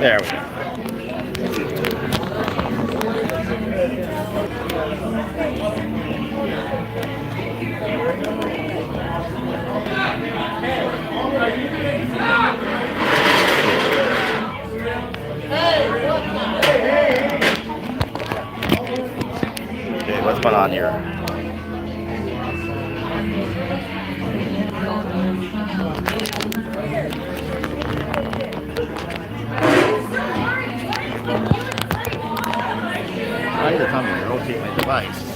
There we go. Okay, what's going on here? Why is it telling me to rotate my device?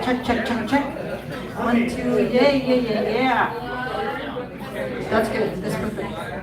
Check, check, check, check. 1, 2, yeah. That's good. That's perfect.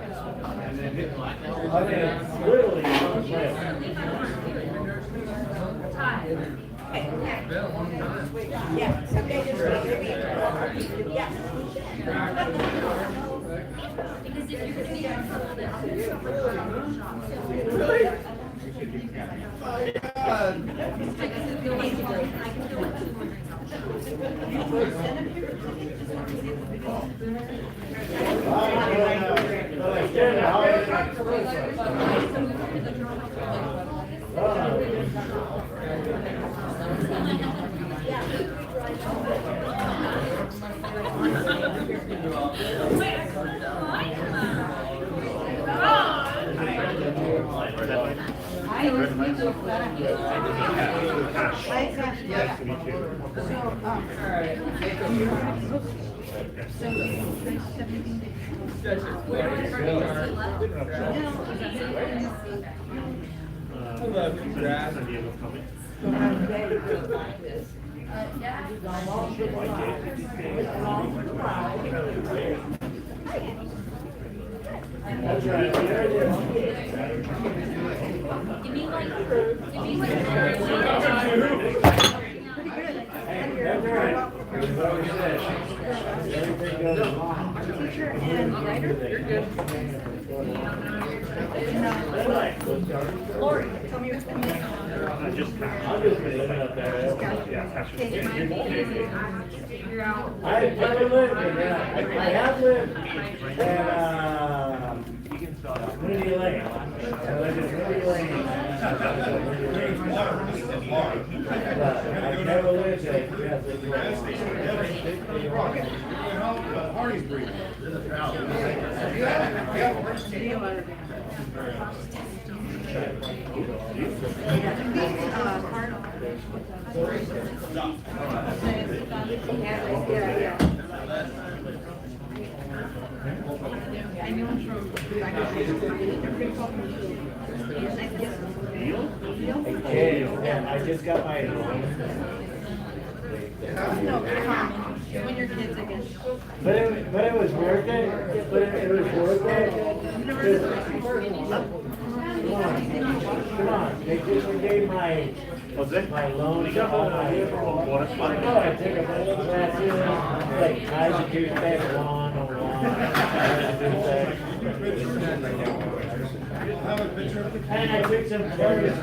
I've never lived in that. I have lived in Moody Lane. I lived in Moody Lane. I've never lived in I just got my When your kids again. but it was worth it. But it was worth it. Come on. They just gave my loan to all my I took a little class in, like, how'd you do that lawn or lawn? And I took some photos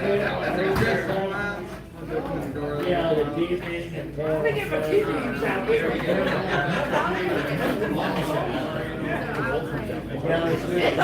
yeah, the deepening and Gallery Suite is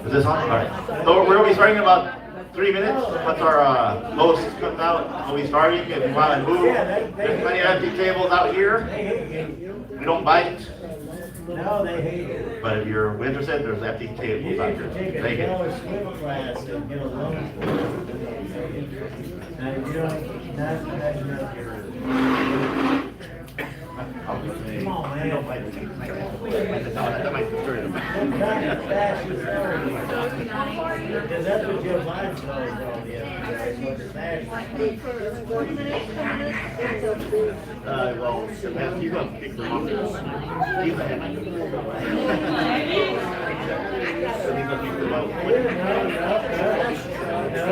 Is this on? All right. So we're going to be starting in about 3 minutes. Once our host comes out, we'll be starting. If you want to move, there's plenty of empty tables out here. We don't bite. No, they hate it. But if you're interested, there's empty You tables need out to here. take a Take it. Gallery Suite class and get a loan for it. And you don't, that's come on, man. That might disturb them. Because that's what your mind knows all the other day, so it's fast. Well, you got to pick them up. He's ahead. So he's going to pick them up. No,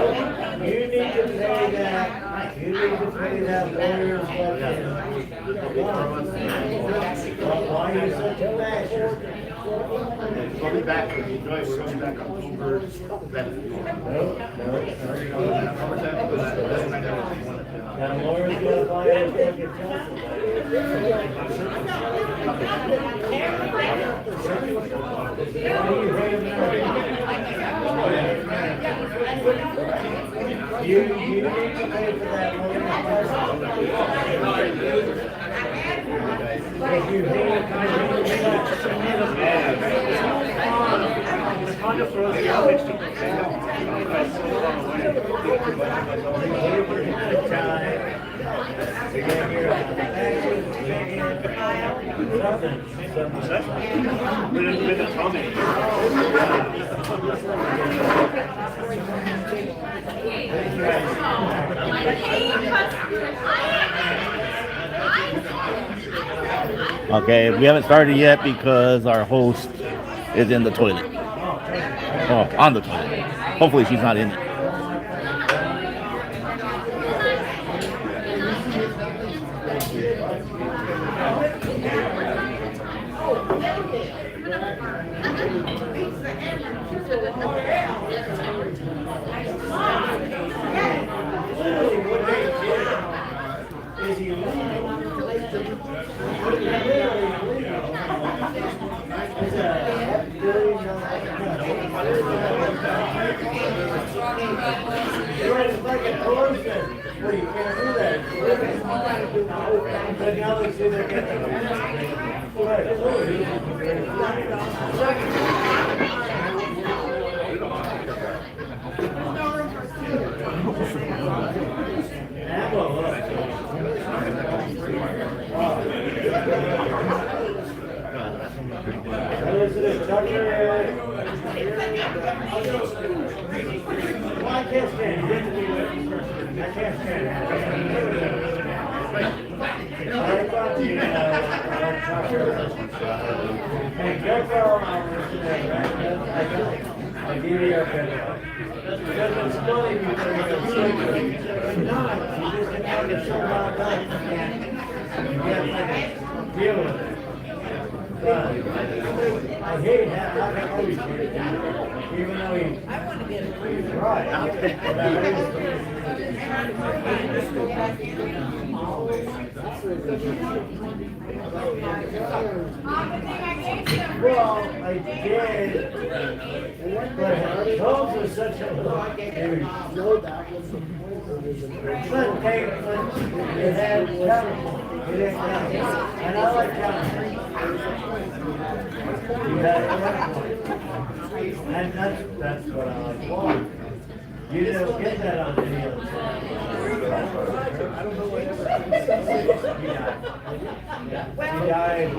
you need to pay that, you need to pay that lawyer's why are you such a basher? We'll be back. If you enjoy, we're going to be back on October 7th. That lawyer's gonna buy us fucking You need to pay for that lawyer. If you Okay, we haven't started yet because our host is in the toilet. Oh, on the toilet. Hopefully she's not in it. I hate that. I always hate it. Even though he's right. Well, I did. But those are such a dude. But they, it had cover. It didn't count. And I like counting. And that's what I like. Why? You don't get that on any other side. He died.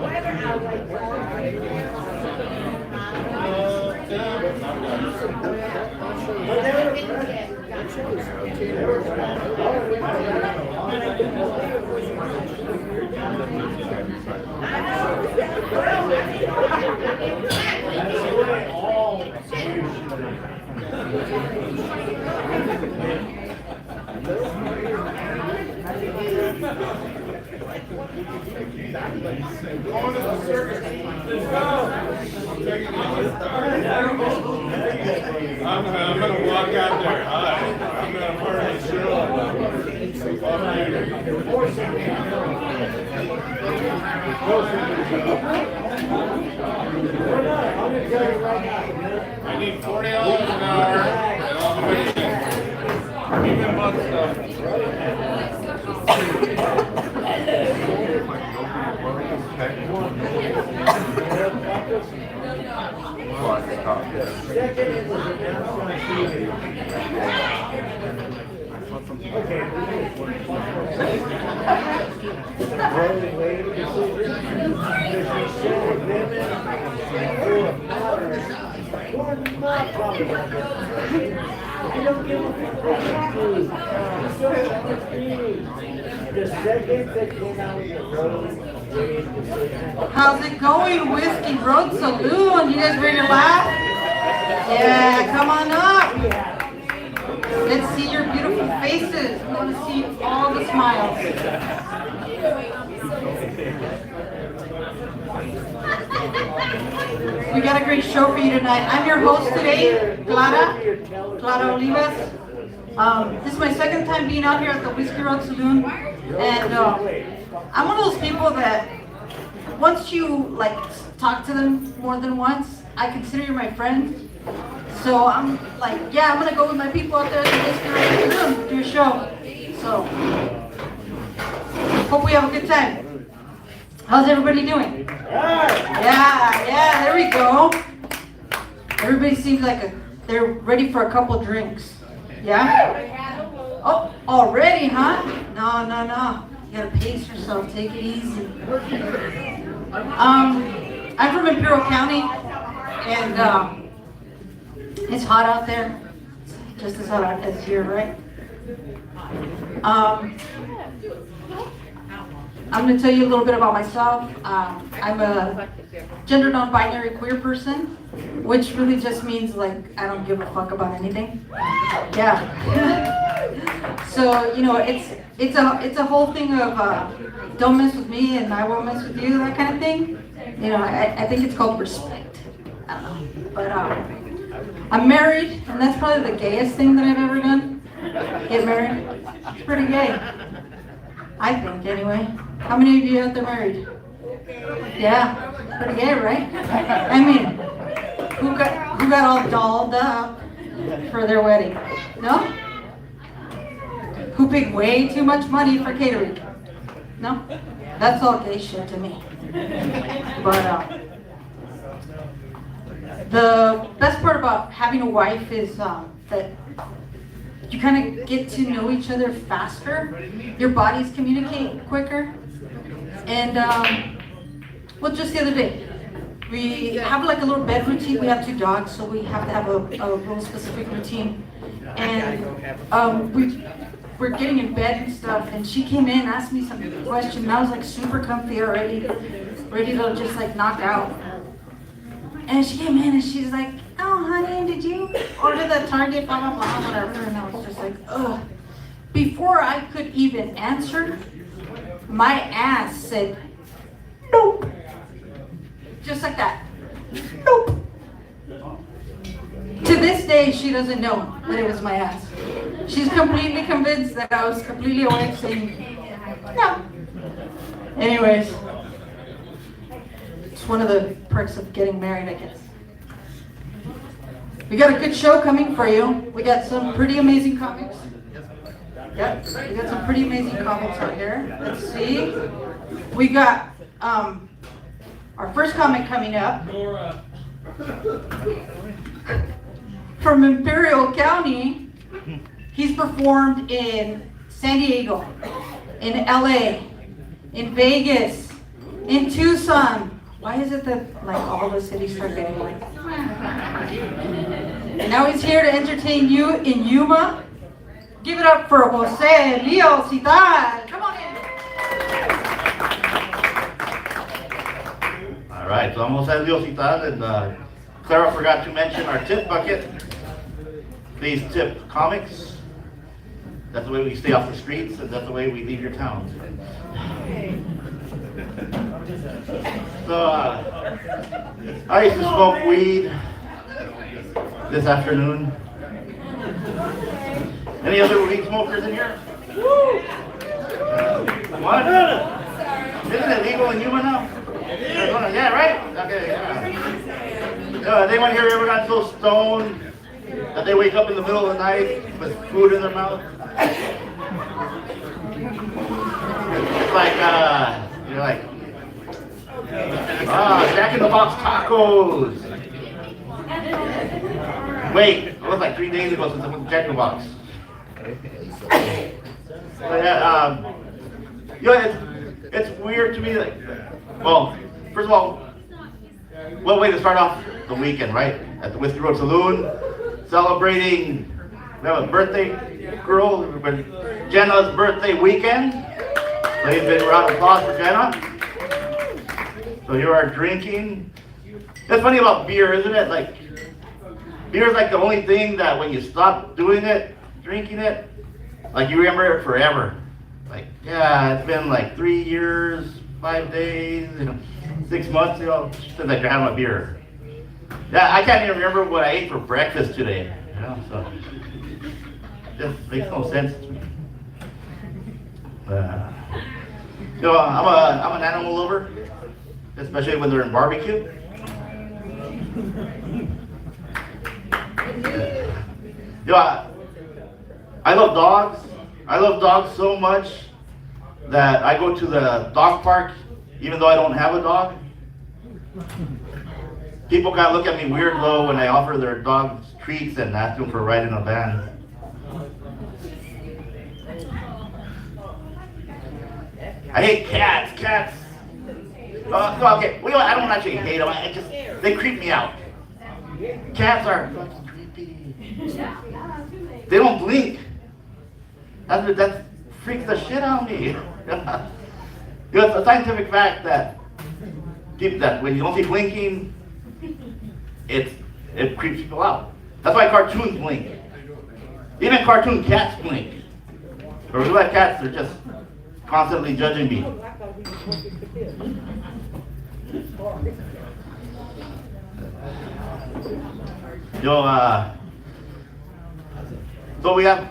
But they were friends. They were friends. That's the way. I'm gonna walk out there. Hi. I'm gonna party I need $40 an hour and all the way in. Even month stuff. The second that came out the road, How's it going, Whiskey Road Saloon? You guys ready to laugh? Yeah, come on up. Let's see your beautiful faces. We want to see all the smiles. We got a great show for you tonight. I'm your host today, Clara Olivas. This is my second time being out here at the Whiskey Road Saloon, and I'm one of those people that once you like talk to them more than once, I consider you my friend. So I'm like, yeah, I'm gonna go with my people out there at the Whiskey Road Saloon, do a show. So hope we have a good time. How's everybody doing? Yeah, there we go. Everybody seems like they're ready for a couple drinks. Yeah? Oh, already, huh? No. You gotta pace yourself, take it easy. I'm from Imperial County, and it's hot out there. Just as hot as here, right? I'm going to tell you a little bit about myself. I'm a gender non-binary queer person, which really just means like I don't give a fuck about anything. Yeah. So it's a whole thing of don't mess with me and I won't mess with you, that kind of thing. I think it's called respect. I don't know, but I'm married, and that's probably the gayest thing that I've ever done. Get married. It's pretty gay. I think, anyway. How many of you out there married? Yeah, pretty gay, right? I mean, who got all dolled up for their wedding? No? Who paid way too much money for catering? No? That's all gay shit to me. But the best part about having a wife is that you kind of get to know each other faster. Your bodies communicate quicker. And, well, just the other day, we have like a little bed routine. We have 2 dogs, so we have to have a real specific routine. And we're getting in bed and stuff, and she came in, asked me some question, and I was like super comfy already, ready to just like knock out. And she came in and she's like, oh honey, did you order the Target, blah, blah, blah, whatever. And I was just like, ugh. Before I could even answer, my ass said, nope. Just like that. Nope. To this day, she doesn't know that it was my ass. She's completely convinced that I was completely awake saying, no. Anyways, it's one of the perks of getting married, I guess. We got a good show coming for you. We got some pretty amazing comics. Yep, we got some pretty amazing comics out here. Let's see. We got our first comic coming up from Imperial County. He's performed in San Diego, in LA, in Vegas, in Tucson. Why is it that like all the cities start getting like? And now he's here to entertain you in Yuma. Give it up for Jose Leo Cital. Come on in. All right, so I'm Jose Leo Cital, and Clara forgot to mention our tip bucket. Please tip comics. That's the way we stay off the streets, and that's the way we leave your towns. So, I used to smoke weed this afternoon. Any other weed smokers in here? What? Isn't it legal in Yuma now? Yeah, right? Okay, yeah. Anyone here ever got so stoned that they wake up in the middle of the night with food in their mouth? It's like, you're like, Jack in the Box tacos. Wait, it was like 3 days ago since I went to Jack in the Box. It's weird to me. Like, well, first of all, what way to start off the weekend, right? At the Whiskey Road Saloon, celebrating. We have a birthday girl, Jenna's birthday weekend. Please big round of applause for Jenna. So you are drinking. It's funny about beer, isn't it? Like, beer is like the only thing that when you stop doing it, drinking it, like you remember it forever. Like, yeah, it's been like 3 years, 5 days, 6 months, since I had my beer. Yeah, I can't even remember what I ate for breakfast today. So it just makes no sense to me. I'm an animal lover, especially when they're in barbecue. I love dogs. I love dogs so much that I go to the dog park even though I don't have a dog. People kind of look at me weird though when I offer their dogs treats and ask them for a ride in a van. I hate cats. Cats. Okay, well, I don't actually hate them. They creep me out. Cats are fucking creepy. They don't blink. That freaks the shit out of me. It's a scientific fact that when you don't see blinking, it creeps people out. That's why cartoons blink. Even cartoon cats blink. But real life cats, they're just constantly judging me. So we have,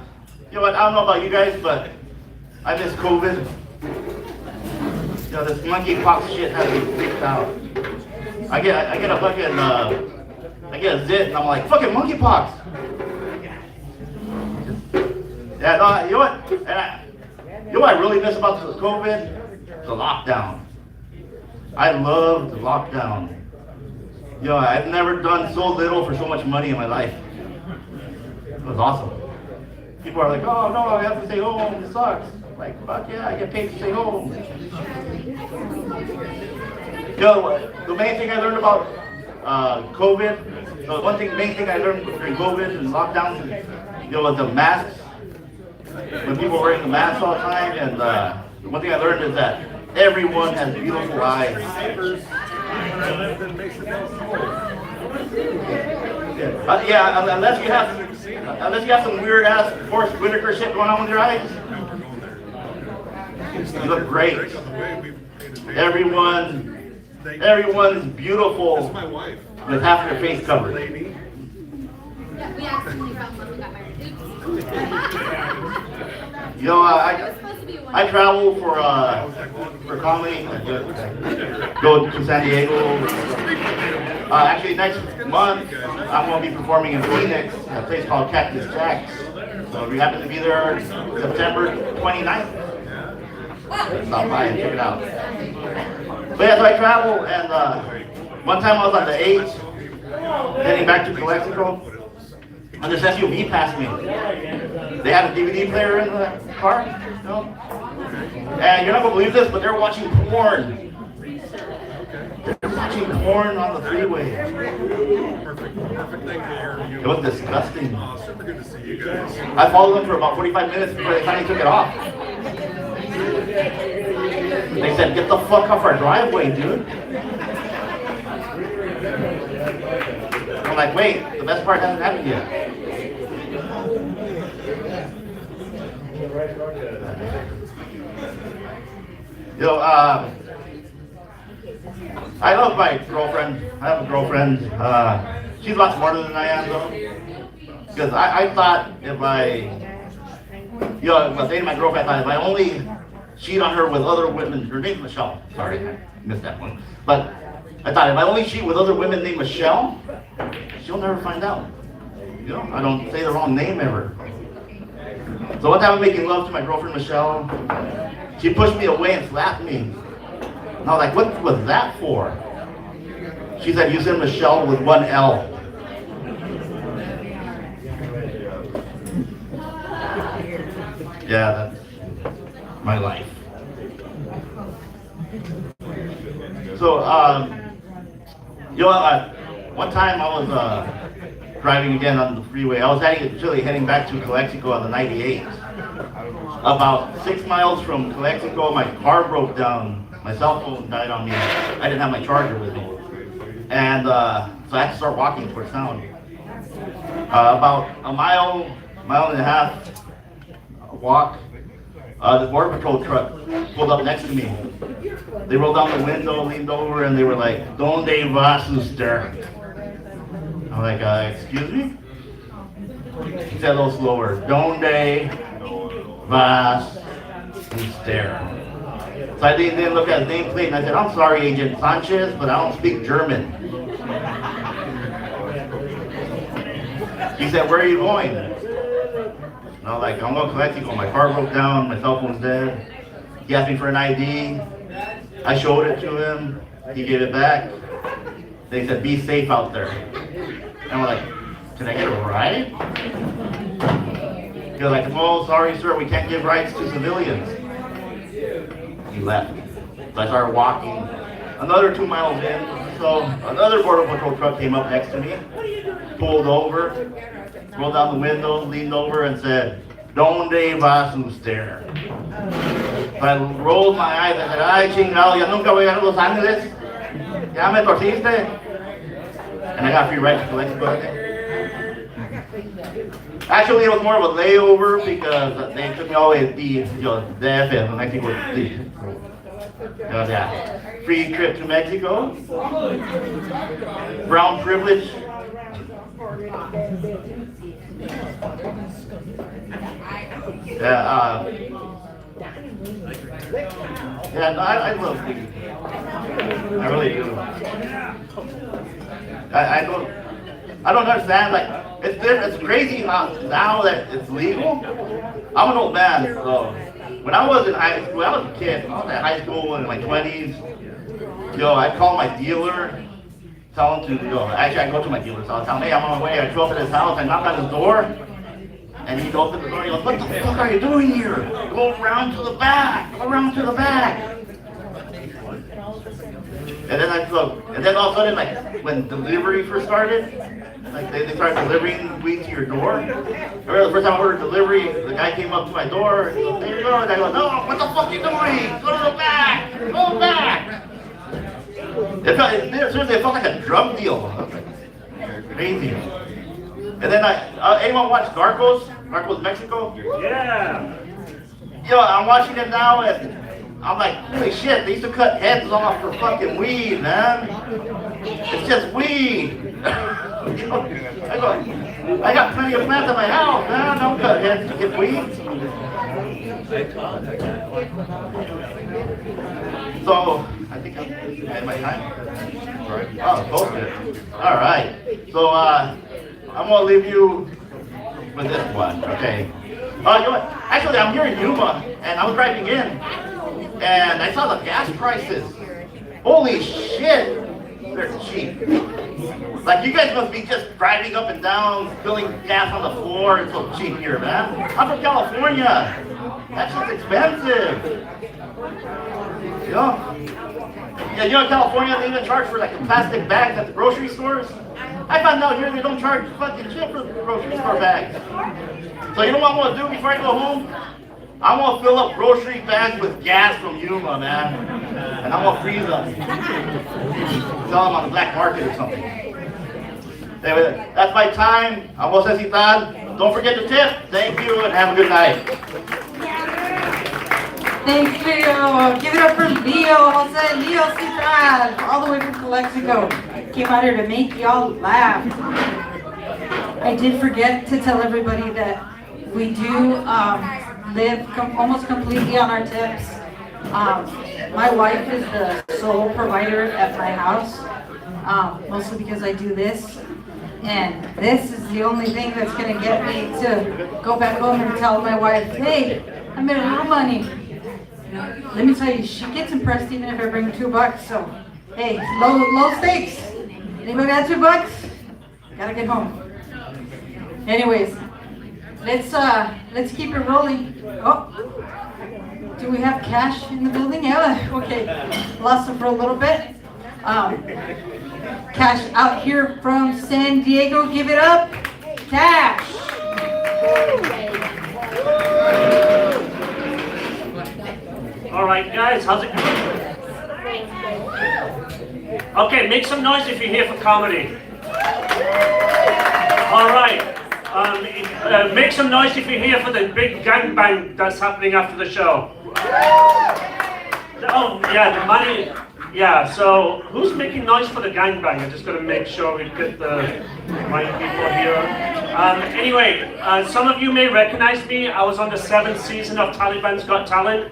I don't know about you guys, but I miss COVID. This monkeypox shit has me freaked out. I get a fucking, I get a zit and I'm like, fucking monkeypox. Yeah, no, you know what I really miss about the COVID? The lockdown. I love the lockdown. I've never done so little for so much money in my life. It was awesome. People are like, oh no, I have to stay home, it sucks. Like, fuck yeah, I get paid to stay home. The main thing I learned about COVID, the main thing I learned during COVID and lockdowns is, was the masks. When people were wearing the masks all the time, and the one thing I learned is that everyone has beautiful eyes. Unless you have some weird ass Forrest Whitaker shit going on with your eyes, you look great. Everyone's beautiful with half their face covered. Yeah, we accidentally found one we got married. I travel for comedy. Go to San Diego. Actually, next month I'm going to be performing in Phoenix at a place called Cactus Jack's. So if you happen to be there, September 29th, stop by and check it out. But yeah, so I travel, and one time I was on the 8, heading back to Calexico, and this SUV passed me. They had a DVD player in the car, and you're not going to believe this, but they're watching porn. They're watching porn on the freeway. Perfect thing to hear. It was disgusting. Super good to see you guys. I followed them for about 45 minutes before they finally took it off. They said, get the fuck off our driveway, dude. I'm like, wait, the best part hasn't happened yet. You know, I love my girlfriend. I have a girlfriend. She's a lot smarter than I am, though. Because I thought if I was dating my girlfriend, I thought if I only cheat on her with other women, her name's Michelle. Sorry, I missed that one. But I thought if I only cheat with other women named Michelle, she'll never find out. You know, I don't say the wrong name ever. So one time I'm making love to my girlfriend Michelle. She pushed me away and slapped me. And I was like, what was that for? She said, you said Michelle with one L. Yeah, that's my life. So, one time I was driving again on the freeway. I was actually heading back to Calexico on the 98. About 6 miles from Calexico, my car broke down. My cell phone died on me. I didn't have my charger with me. And so I had to start walking towards town. About a mile and a half walk, the Border Patrol truck pulled up next to me. They rolled down the window, leaned over, and they were like, "Donde vas usted?" I'm like, excuse me? He said a little slower, "Donde vas usted?" So I didn't look at his nameplate, and I said, "I'm sorry, Agent Sanchez, but I don't speak German." He said, "Where are you going?" And I was like, "I'm going to Calexico. My car broke down, my cell phone's dead." He asked me for an ID. I showed it to him. He gave it back. They said, "Be safe out there." And we're like, "Can I get a ride?" He was like, "Oh, sorry, sir, we can't give rides to civilians." He left. So I started walking. Another 2 miles in, so another Border Patrol truck came up next to me, pulled over, rolled down the window, leaned over and said, "Donde vas usted?" So I rolled my eyes and said, "Ay, chingado, ya nunca voy a ir a Los Ángeles. Ya me torciste." And I got free ride to Calexico. Actually, it was more of a layover because they took me all the way to the DF in Mexico City. Yeah. Free trip to Mexico. Brown privilege. Yeah, no, I love weed. I really do. I don't understand, like, it's crazy how now that it's legal. I'm an old man, so when I was in high school, I was a kid. I was in high school in my 20s. I'd call my dealer, tell him to, actually I'd go to my dealer, so I'd tell him, "Hey, I'm on my way." I'd show up at his house, I knock on his door, and he'd open the door, he goes, "What the fuck are you doing here? Go around to the back, go around to the back." And then and then all of a sudden, like, when delivery first started, like they started delivering weed to your door. I remember the first time I ordered delivery, the guy came up to my door, and he goes, "There you go," and I go, "No, what the fuck are you doing? Go to the back, go back." Seriously, it felt like a drug deal. Crazy. And then anyone watch Narcos? Narcos Mexico? Yeah. I'm watching it now, and I'm like, holy shit, they used to cut heads off for fucking weed, man. It's just weed. I got plenty of plants in my house, man. Don't cut heads to get weed. So, I think I'm at my time. Oh, both good. All right. So, I'm going to leave you with this one, okay? Actually, I'm here in Yuma, and I was driving in, and I saw the gas prices. Holy shit, they're cheap. Like, you guys must be just driving up and down, filling gas on the floor. It's so cheap here, man. I'm from California. That's just expensive. In California, they even charge for like the plastic bags at the grocery stores. I found out here they don't charge fucking shit for the grocery store bags. So you know what I'm gonna do before I go home? I'm gonna fill up grocery bags with gas from Yuma, man. And I'm gonna freeze them. Sell them on the black market or something. Anyway, that's my time. Vamos a citar. Don't forget to tip. Thank you and have a good night. Thanks, Leo. Give it up for Leo. Jose Leo Citral, all the way from Calexico. Came out here to make y'all laugh. I did forget to tell everybody that we do live almost completely on our tips. My wife is the sole provider at my house, mostly because I do this. And this is the only thing that's going to get me to go back home and tell my wife, hey, I made a little money. Let me tell you, she gets impressed even if I bring $2. So, hey, low stakes. Anybody got $2? Gotta get home. Anyways, let's keep it rolling. Oh, do we have cash in the building? Yeah, okay. Lost it for a little bit. Cash out here from San Diego. Give it up. Cash. All right, guys, how's it going? Okay, make some noise if you're here for comedy. All right, make some noise if you're here for the big gangbang that's happening after the show. Oh, yeah, the money. Yeah, so who's making noise for the gangbang? I'm just going to make sure we get the right people here. Anyway, some of you may recognize me. I was on the 7th season of Taliban's Got Talent.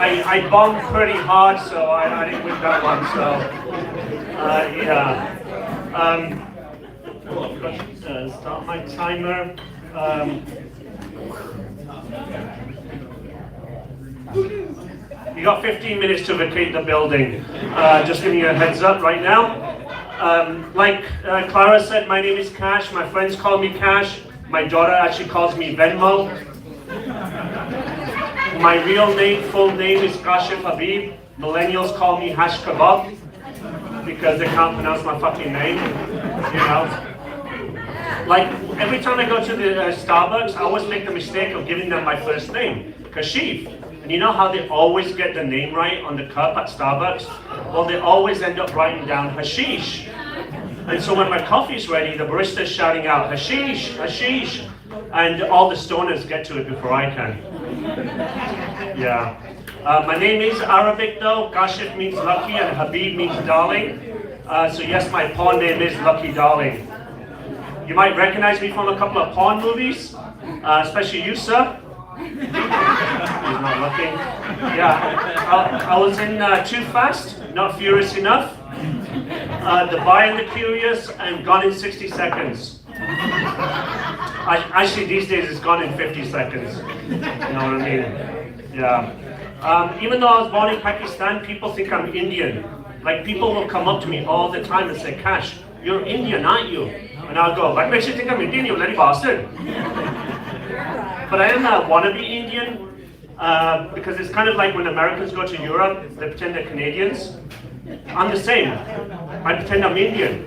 I bombed pretty hard, so I didn't win that one. So, yeah. Start my timer. You got 15 minutes to vacate the building. Just giving you a heads up right now. Like Clara said, my name is Cash. My friends call me Cash. My daughter actually calls me Venmo. My real name, full name is Kashif Habib. Millennials call me Hash Kebab because they can't pronounce my fucking name. You know. Like every time I go to the Starbucks, I always make the mistake of giving them my first name, Kashif. And you know how they always get the name right on the cup at Starbucks? Well, they always end up writing down hashish. And so when my coffee's ready, the barista's shouting out, hashish, hashish. And all the stoners get to it before I can. Yeah. My name is Arabic though. Kashif means lucky and Habib means darling. So yes, my porn name is Lucky Darling. You might recognize me from a couple of porn movies, especially you, sir. He's not looking. Yeah, I was in Too Fast, Not Furious Enough, The Buy and the Curious, and Gone in 60 Seconds. Actually, these days it's gone in 50 seconds. You know what I mean? Yeah. Even though I was born in Pakistan, people think I'm Indian. Like, people will come up to me all the time and say, Cash, you're Indian, aren't you? And I'll go, what makes you think I'm Indian, you bloody bastard? But I am a wannabe Indian, because it's kind of like when Americans go to Europe, they pretend they're Canadians. I'm the same. I pretend I'm Indian,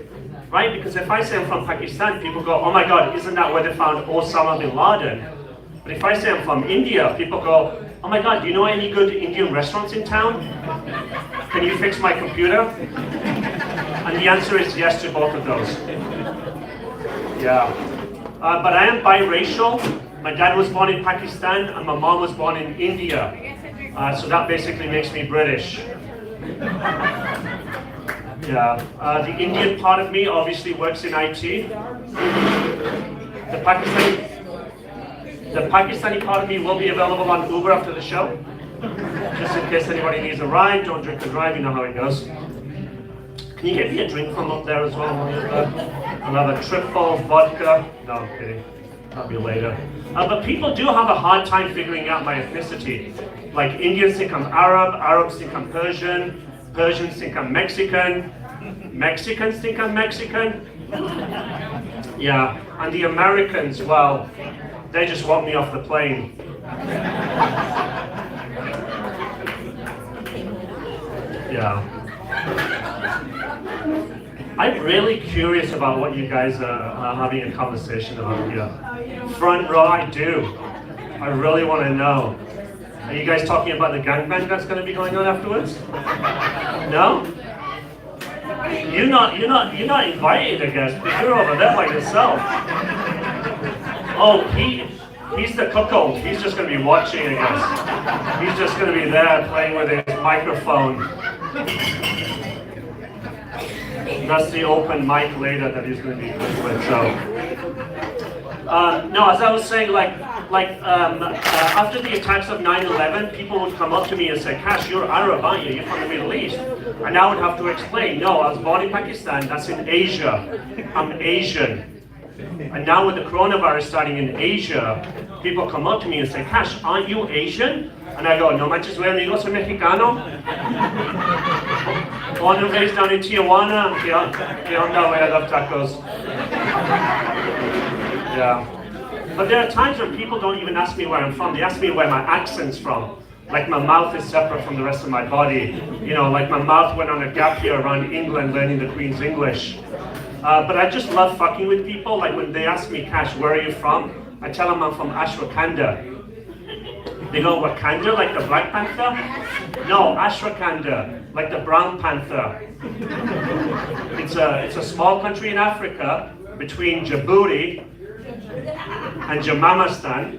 right? Because if I say I'm from Pakistan, people go, oh my God, isn't that where they found Osama bin Laden? But if I say I'm from India, people go, oh my God, do you know any good Indian restaurants in town? Can you fix my computer? And the answer is yes to both of those. Yeah. But I am biracial. My dad was born in Pakistan and my mom was born in India. So that basically makes me British. Yeah. The Indian part of me obviously works in IT. The Pakistani part of me will be available on Uber after the show. Just in case anybody needs a ride, don't drink and drive, you know how it goes. Can you get me a drink from up there as well? I'll have a triple vodka. No, I'm kidding. That'll be later. But people do have a hard time figuring out my ethnicity. Like Indians think I'm Arab, Arabs think I'm Persian, Persians think I'm Mexican, Mexicans think I'm Mexican. Yeah, and the Americans, well, they just want me off the plane. Yeah. I'm really curious about what you guys are having a conversation about here. Front row, I do. I really want to know. Are you guys talking about the gangbang that's going to be going on afterwards? No? You're not invited, I guess, because you're over there by yourself. Oh, He's the cuckold. He's just going to be watching, I guess. He's just going to be there playing with his microphone. That's the open mic later that he's going to be playing with. So, no, as I was saying, after the attacks of 9/11, people would come up to me and say, "Cash, you're Arab, aren't you? You're from the Middle East." And I would have to explain, "No, I was born in Pakistan. That's in Asia. I'm Asian." And now with the coronavirus starting in Asia, people come up to me and say, "Cash, aren't you Asian?" And I go, "No manches, güey, amigo, soy mexicano. Born and raised down in Tijuana. ¿Qué onda, güey? I love tacos." Yeah. But there are times when people don't even ask me where I'm from. They ask me where my accent's from. Like my mouth is separate from the rest of my body. You know, like my mouth went on a gap year around England learning the Queen's English. But I just love fucking with people. Like when they ask me, "Cash, where are you from?" I tell them I'm from Ashwakanda. They go, "Wakanda, like the Black Panther?" No, Ashwakanda, like the Brown Panther. It's a small country in Africa between Djibouti and Jamamistan.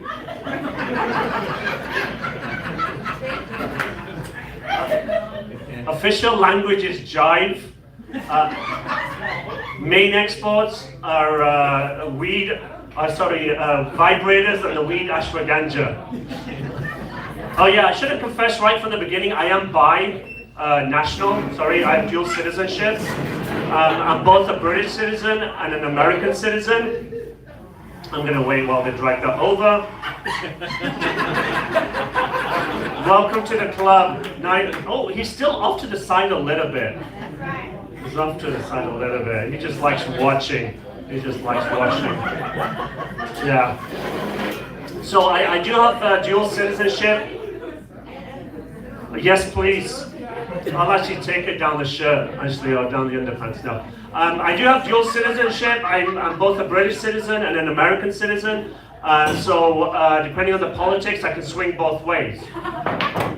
Official language is Jive. Main exports are vibrators and the weed ashwagandha. Oh yeah, I should have confessed right from the beginning, I am national. Sorry, I have dual citizenship. I'm both a British citizen and an American citizen. I'm gonna wait while they drag that over. Welcome to the club. Oh, he's still off to the side a little bit. He's off to the side a little bit. He just likes watching. He just likes watching. Yeah. So I do have dual citizenship. Yes, please. I'll actually take it down the shirt, actually, or down the underpants now. I do have dual citizenship. I'm both a British citizen and an American citizen. So depending on the politics, I can swing both ways.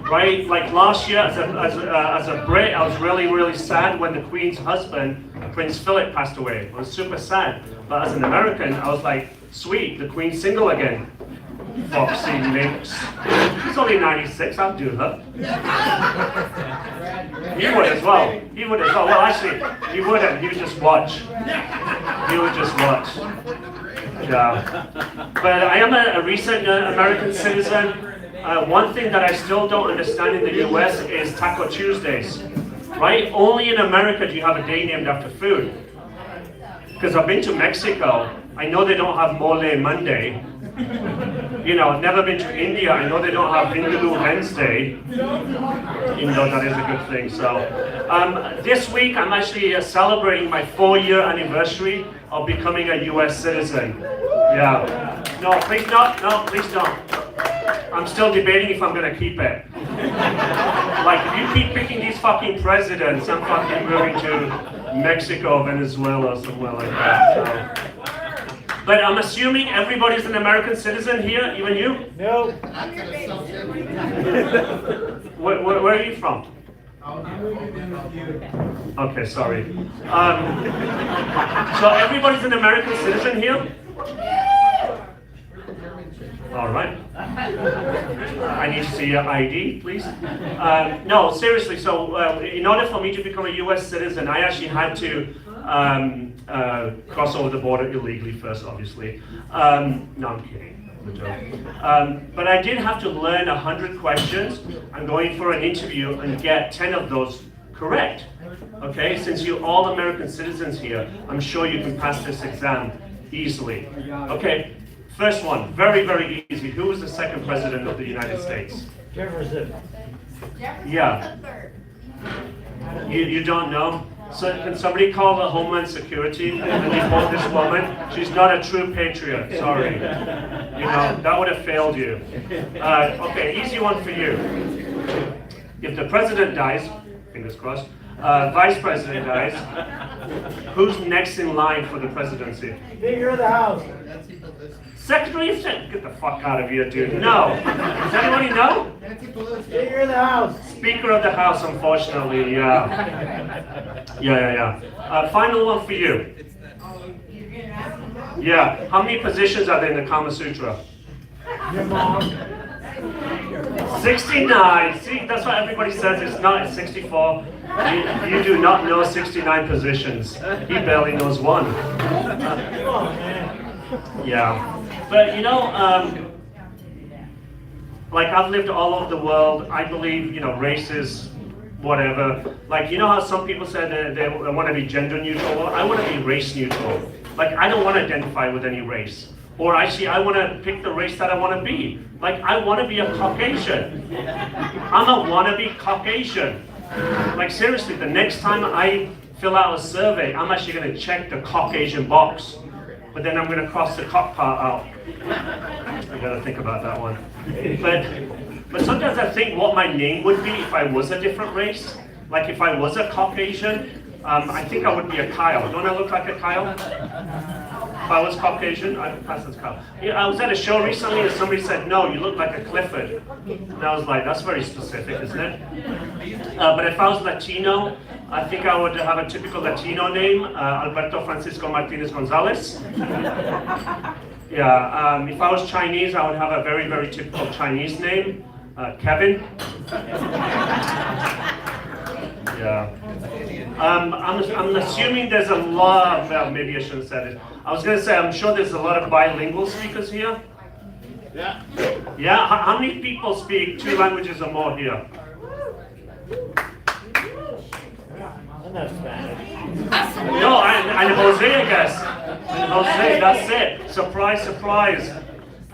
Right? Like last year, as a Brit, I was really, really sad when the Queen's husband, Prince Philip, passed away. I was super sad. But as an American, I was like, sweet, the Queen's single again. Foxy Minx. He's only 96, I'll do her. He would as well. He would as well. Well, actually, he wouldn't. He would just watch. He would just watch. Yeah. But I am a recent American citizen. One thing that I still don't understand in the US is Taco Tuesdays. Right? Only in America do you have a day named after food. Because I've been to Mexico. I know they don't have Mole Monday. You know, I've never been to India. I know they don't have Vindaloo Wednesday, even though that is a good thing. So, this week I'm actually celebrating my 4-year anniversary of becoming a US citizen. Yeah. No, please not. No, please don't. I'm still debating if I'm going to keep it. Like, if you keep picking these fucking presidents, I'm fucking moving to Mexico, Venezuela, somewhere like that. So. But I'm assuming everybody's an American citizen here, even you? No. Where are you from? Okay, sorry. So everybody's an American citizen here? All right. I need to see your ID, please. No, seriously, so in order for me to become a US citizen, I actually had to cross over the border illegally first, obviously. No, I'm kidding. But I did have to learn 100 questions. I'm going for an interview and get 10 of those correct. Okay, since you're all American citizens here, I'm sure you can pass this exam easily. Okay, first one, very, very easy. Who was the second president of the United States? Jefferson. Yeah. You don't know? So can somebody call the Homeland Security and deport this woman? She's not a true patriot, sorry. You know, that would have failed you. Okay, easy one for you. If the president dies, fingers crossed, vice president dies, who's next in line for the presidency? Speaker of the House. Secretary of State? Get the fuck out of here, dude. No. Does anybody know? Speaker of the House. Speaker of the House, unfortunately, yeah. Yeah. Final one for you. Yeah. How many positions are there in the Kama Sutra? Your mom. 69. See, that's what everybody says. It's not. It's 64. You do not know 69 positions. He barely knows one. Come on, man. Yeah. But you know, like I've lived all over the world. I believe, you know, races, whatever. Like, you know how some people say they want to be gender neutral? Well, I want to be race neutral. Like, I don't want to identify with any race. Or actually, I want to pick the race that I want to be. Like, I want to be a Caucasian. I'm a wannabe Caucasian. Like, seriously, the next time I fill out a survey, I'm actually going to check the Caucasian box. But then I'm going to cross the cock part out. I got to think about that one. But sometimes I think what my name would be if I was a different race. Like, if I was a Caucasian, I think I would be a Kyle. Don't I look like a Kyle? If I was Caucasian, I'd pass as Kyle. Yeah, I was at a show recently and somebody said, no, you look like a Clifford. And I was like, that's very specific, isn't it? But if I was Latino, I think I would have a typical Latino name, Alberto Francisco Martinez Gonzalez. Yeah, if I was Chinese, I would have a very, very typical Chinese name, Kevin. Yeah. I'm assuming there's a lot of, well, maybe I shouldn't have said it. I was going to say, I'm sure there's a lot of bilingual speakers here. Yeah. Yeah? How many people speak 2 languages or more here? I'm not Spanish. No, and Jose, I guess. And Jose, that's it. Surprise, surprise.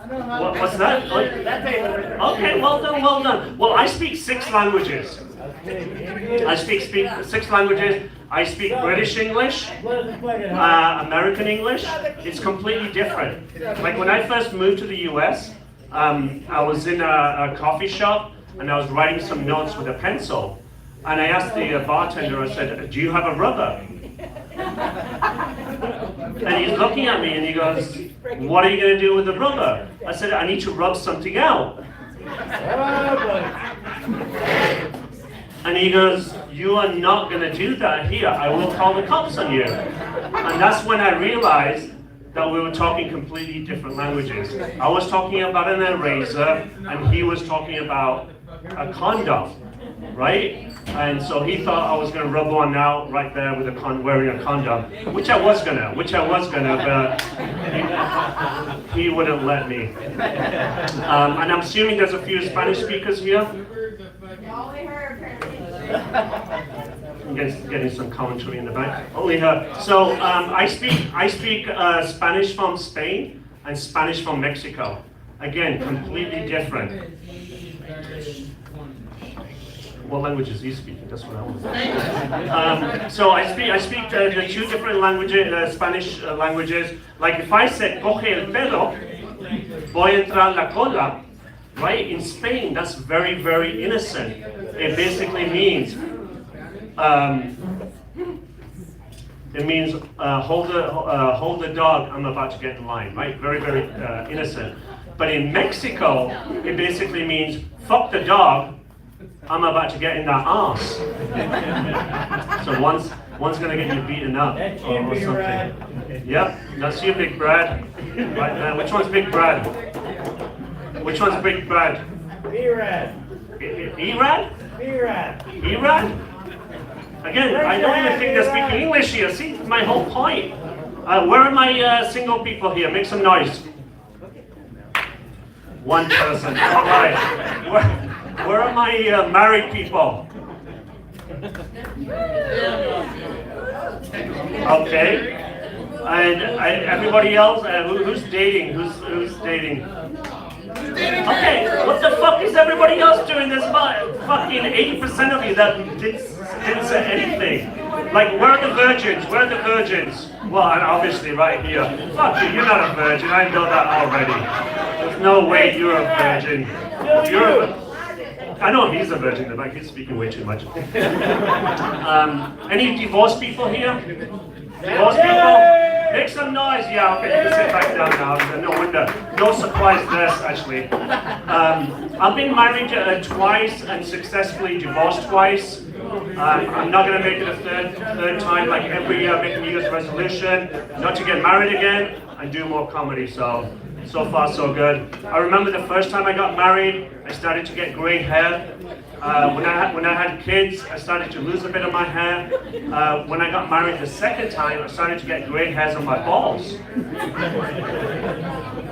What's that? Okay, well done, well done. Well, I speak 6 languages. I speak 6 languages. I speak British English, American English. It's completely different. Like when I first moved to the US, I was in a coffee shop and I was writing some notes with a pencil. And I asked the bartender, I said, do you have a rubber? And he's looking at me and he goes, what are you going to do with the rubber? I said, I need to rub something out. And he goes, you are not going to do that here. I will call the cops on you. And that's when I realized that we were talking completely different languages. I was talking about an eraser and he was talking about a condom, right? And so he thought I was going to rub one out right there with wearing a condom, which I was gonna, but he wouldn't let me. And I'm assuming there's a few Spanish speakers here. I'm getting some commentary in the back. Only her. So I speak Spanish from Spain and Spanish from Mexico. Again, completely different. What languages are you speaking? That's what I want to say. So I speak the 2 different languages, Spanish languages. Like if I said coge el pelo, voy a entrar la cola, right? In Spain, that's very, very innocent. It basically means hold the dog. I'm about to get in line, right? Very, very innocent. But in Mexico, it basically means fuck the dog. I'm about to get in that arse. So one's gonna get you beaten up or something. Yep, that's you, Big Brad. Right there. Which one's Big Brad? Which one's Big Brad? B-Rad. E-Rad? B-Rad. E-Rad? Again, I don't even think they're speaking English here. See, my whole point. Where are my single people here? Make some noise. One person. All right. Where are my married people? Okay. And everybody else, who's dating? Who's dating? Okay, what the fuck is everybody else doing? There's about fucking 80% of you that didn't say anything. Like, where are the virgins? Where are the virgins? Well, and obviously right here. Fuck you, you're not a virgin. I know that already. There's no way you're a virgin. I know he's a virgin, in the back. He's speaking way too much. Any divorced people here? Divorced people? Make some noise. Yeah, okay, you can sit back down now. No wonder. No surprise there, actually. I've been married twice and successfully divorced twice. I'm not going to make it a third time, like every year, make a New Year's resolution, not to get married again and do more comedy. So So far, so good. I remember the first time I got married, I started to get gray hair. When I had kids, I started to lose a bit of my hair. When I got married the second time, I started to get gray hairs on my balls.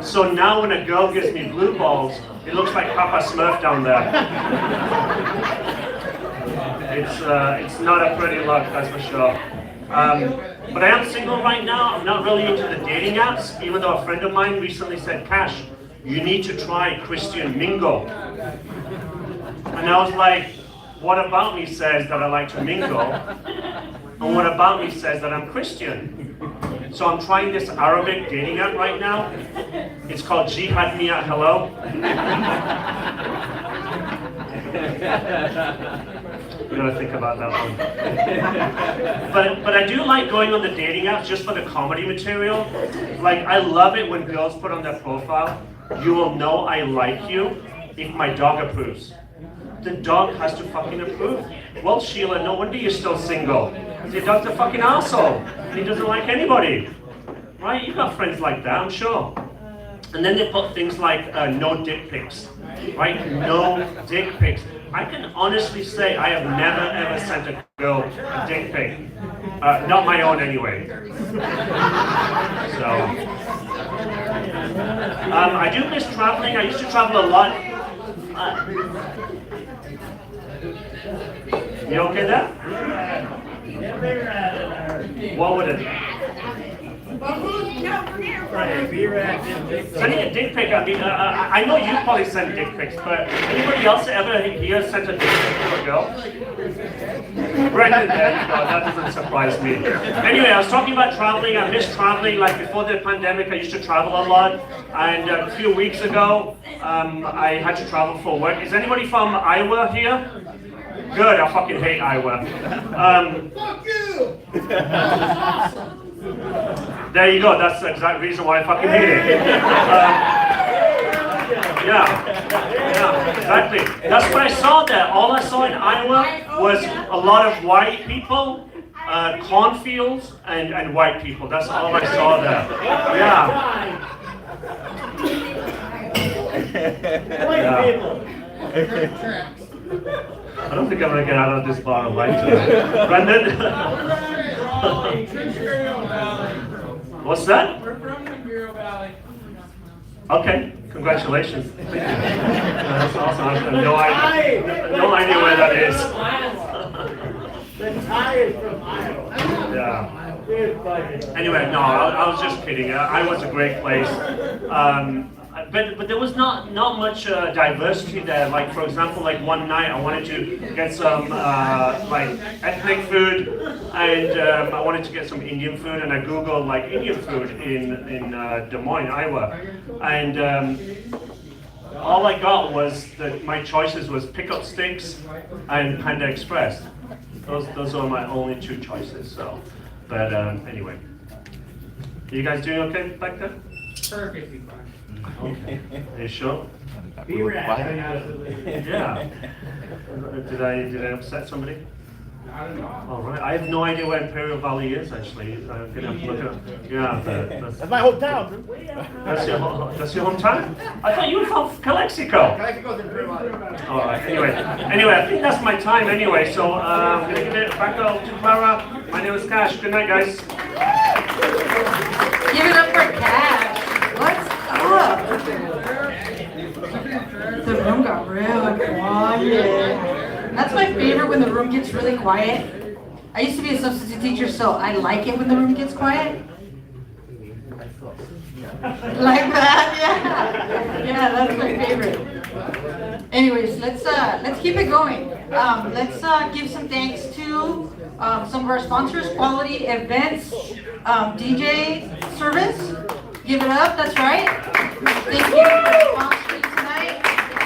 So now when a girl gives me blue balls, it looks like Papa Smurf down there. It's not a pretty look, that's for sure. But I am single right now. I'm not really into the dating apps, even though a friend of mine recently said, Cash, you need to try Christian Mingle. And I was like, what about me says that I like to mingle? And what about me says that I'm Christian? So I'm trying this Arabic dating app right now. It's called Jihad Mia Hello. We gotta think about that one. But I do like going on the dating apps just for the comedy material. Like, I love it when girls put on their profile, you will know I like you if my dog approves. The dog has to fucking approve. Well, Sheila, no wonder you're still single. Your dog's a fucking asshole. He doesn't like anybody. Right? You got friends like that, I'm sure. And then they put things like no dick pics. Right? No dick pics. I can honestly say I have never ever sent a girl a dick pic. Not my own anyway. So, I do miss traveling. I used to travel a lot. You okay there? What would it? Sending a dick pic, I mean, I know you probably send dick pics, but anybody else ever here sent a dick pic to a girl? Brendan, there you go, that doesn't surprise me. Anyway, I was talking about traveling. I miss traveling. Like before the pandemic, I used to travel a lot. And a few weeks ago, I had to travel for work. Is anybody from Iowa here? Good, I fucking hate Iowa. Fuck you! There you go, that's the exact reason why I fucking hate it. Yeah, exactly. That's what I saw there. All I saw in Iowa was a lot of white people, cornfields, and white people. That's all I saw there. Yeah. I don't think I'm gonna get out of this bar alive today. Brendan? What's that? We're from the Bureau Valley. Okay, congratulations. That's awesome. I have no idea where that is. The tie is from Iowa. Yeah. Anyway, no, I was just kidding. Iowa's a great place. But there was not much diversity there. Like, for example, like one night I wanted to get some like ethnic food, and I wanted to get some Indian food, and I googled like Indian food in Des Moines, Iowa, and all I got was that my choices was Pickup Sticks and Panda Express. Those are my only two choices. So, but anyway, you guys doing okay back there? Perfectly fine. Okay. Are you sure? Be right. Yeah. Did I upset somebody? Not at all. All right. I have no idea where Imperial Valley is actually. I'm gonna have to look it up. Yeah. That's my hometown. That's your hometown? I thought you were from Calexico. Calexico's in Imperial Valley. All right. Anyway, I think that's my time anyway. So I'm gonna give it back up to Clara. My name is Cash. Good night, guys. Give it up for Cash. What's up? The room got real quiet. That's my favorite, when the room gets really quiet. I used to be a substitute teacher, so I like it when the room gets quiet. Like that, yeah. Yeah, that's my favorite. Anyways, let's keep it going. Let's give some thanks to some of our sponsors, Quality Events, DJ Service. Give it up, that's right. Thank you for sponsoring tonight.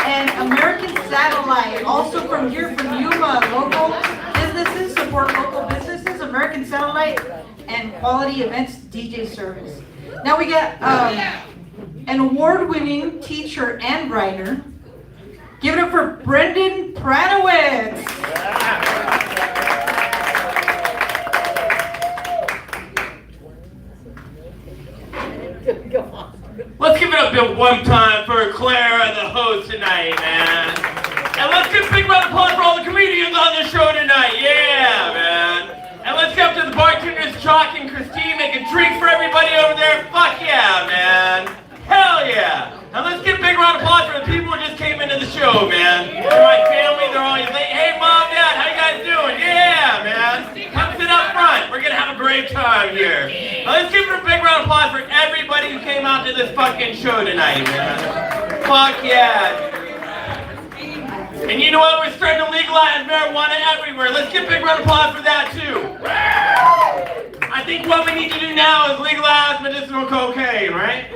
And American Satellite, also from here, from Yuma, local businesses, support local businesses, American Satellite, and Quality Events DJ Service. Now we got an award-winning teacher and writer. Give it up for Brendan Pranowitz. Let's give it up, Clap it one time for Clara, the host tonight, man. And let's give a big round of applause for all the comedians on the show tonight. Yeah, man. And let's get up to the bartenders, Chalk and Christine, make a drink for everybody over there. Fuck yeah, man. Hell yeah. Now let's give a big round of applause for the people who just came into the show, man. For my family, they're always late. Hey, Mom, Dad, how you guys doing? Yeah, man. Come sit up front. We're gonna have a great time here. Now let's give a big round of applause for everybody who came out to this fucking show tonight, man. Fuck yeah. And you know what? We're starting to legalize marijuana everywhere. Let's give a big round of applause for that, too. I think what we need to do now is legalize medicinal cocaine, right?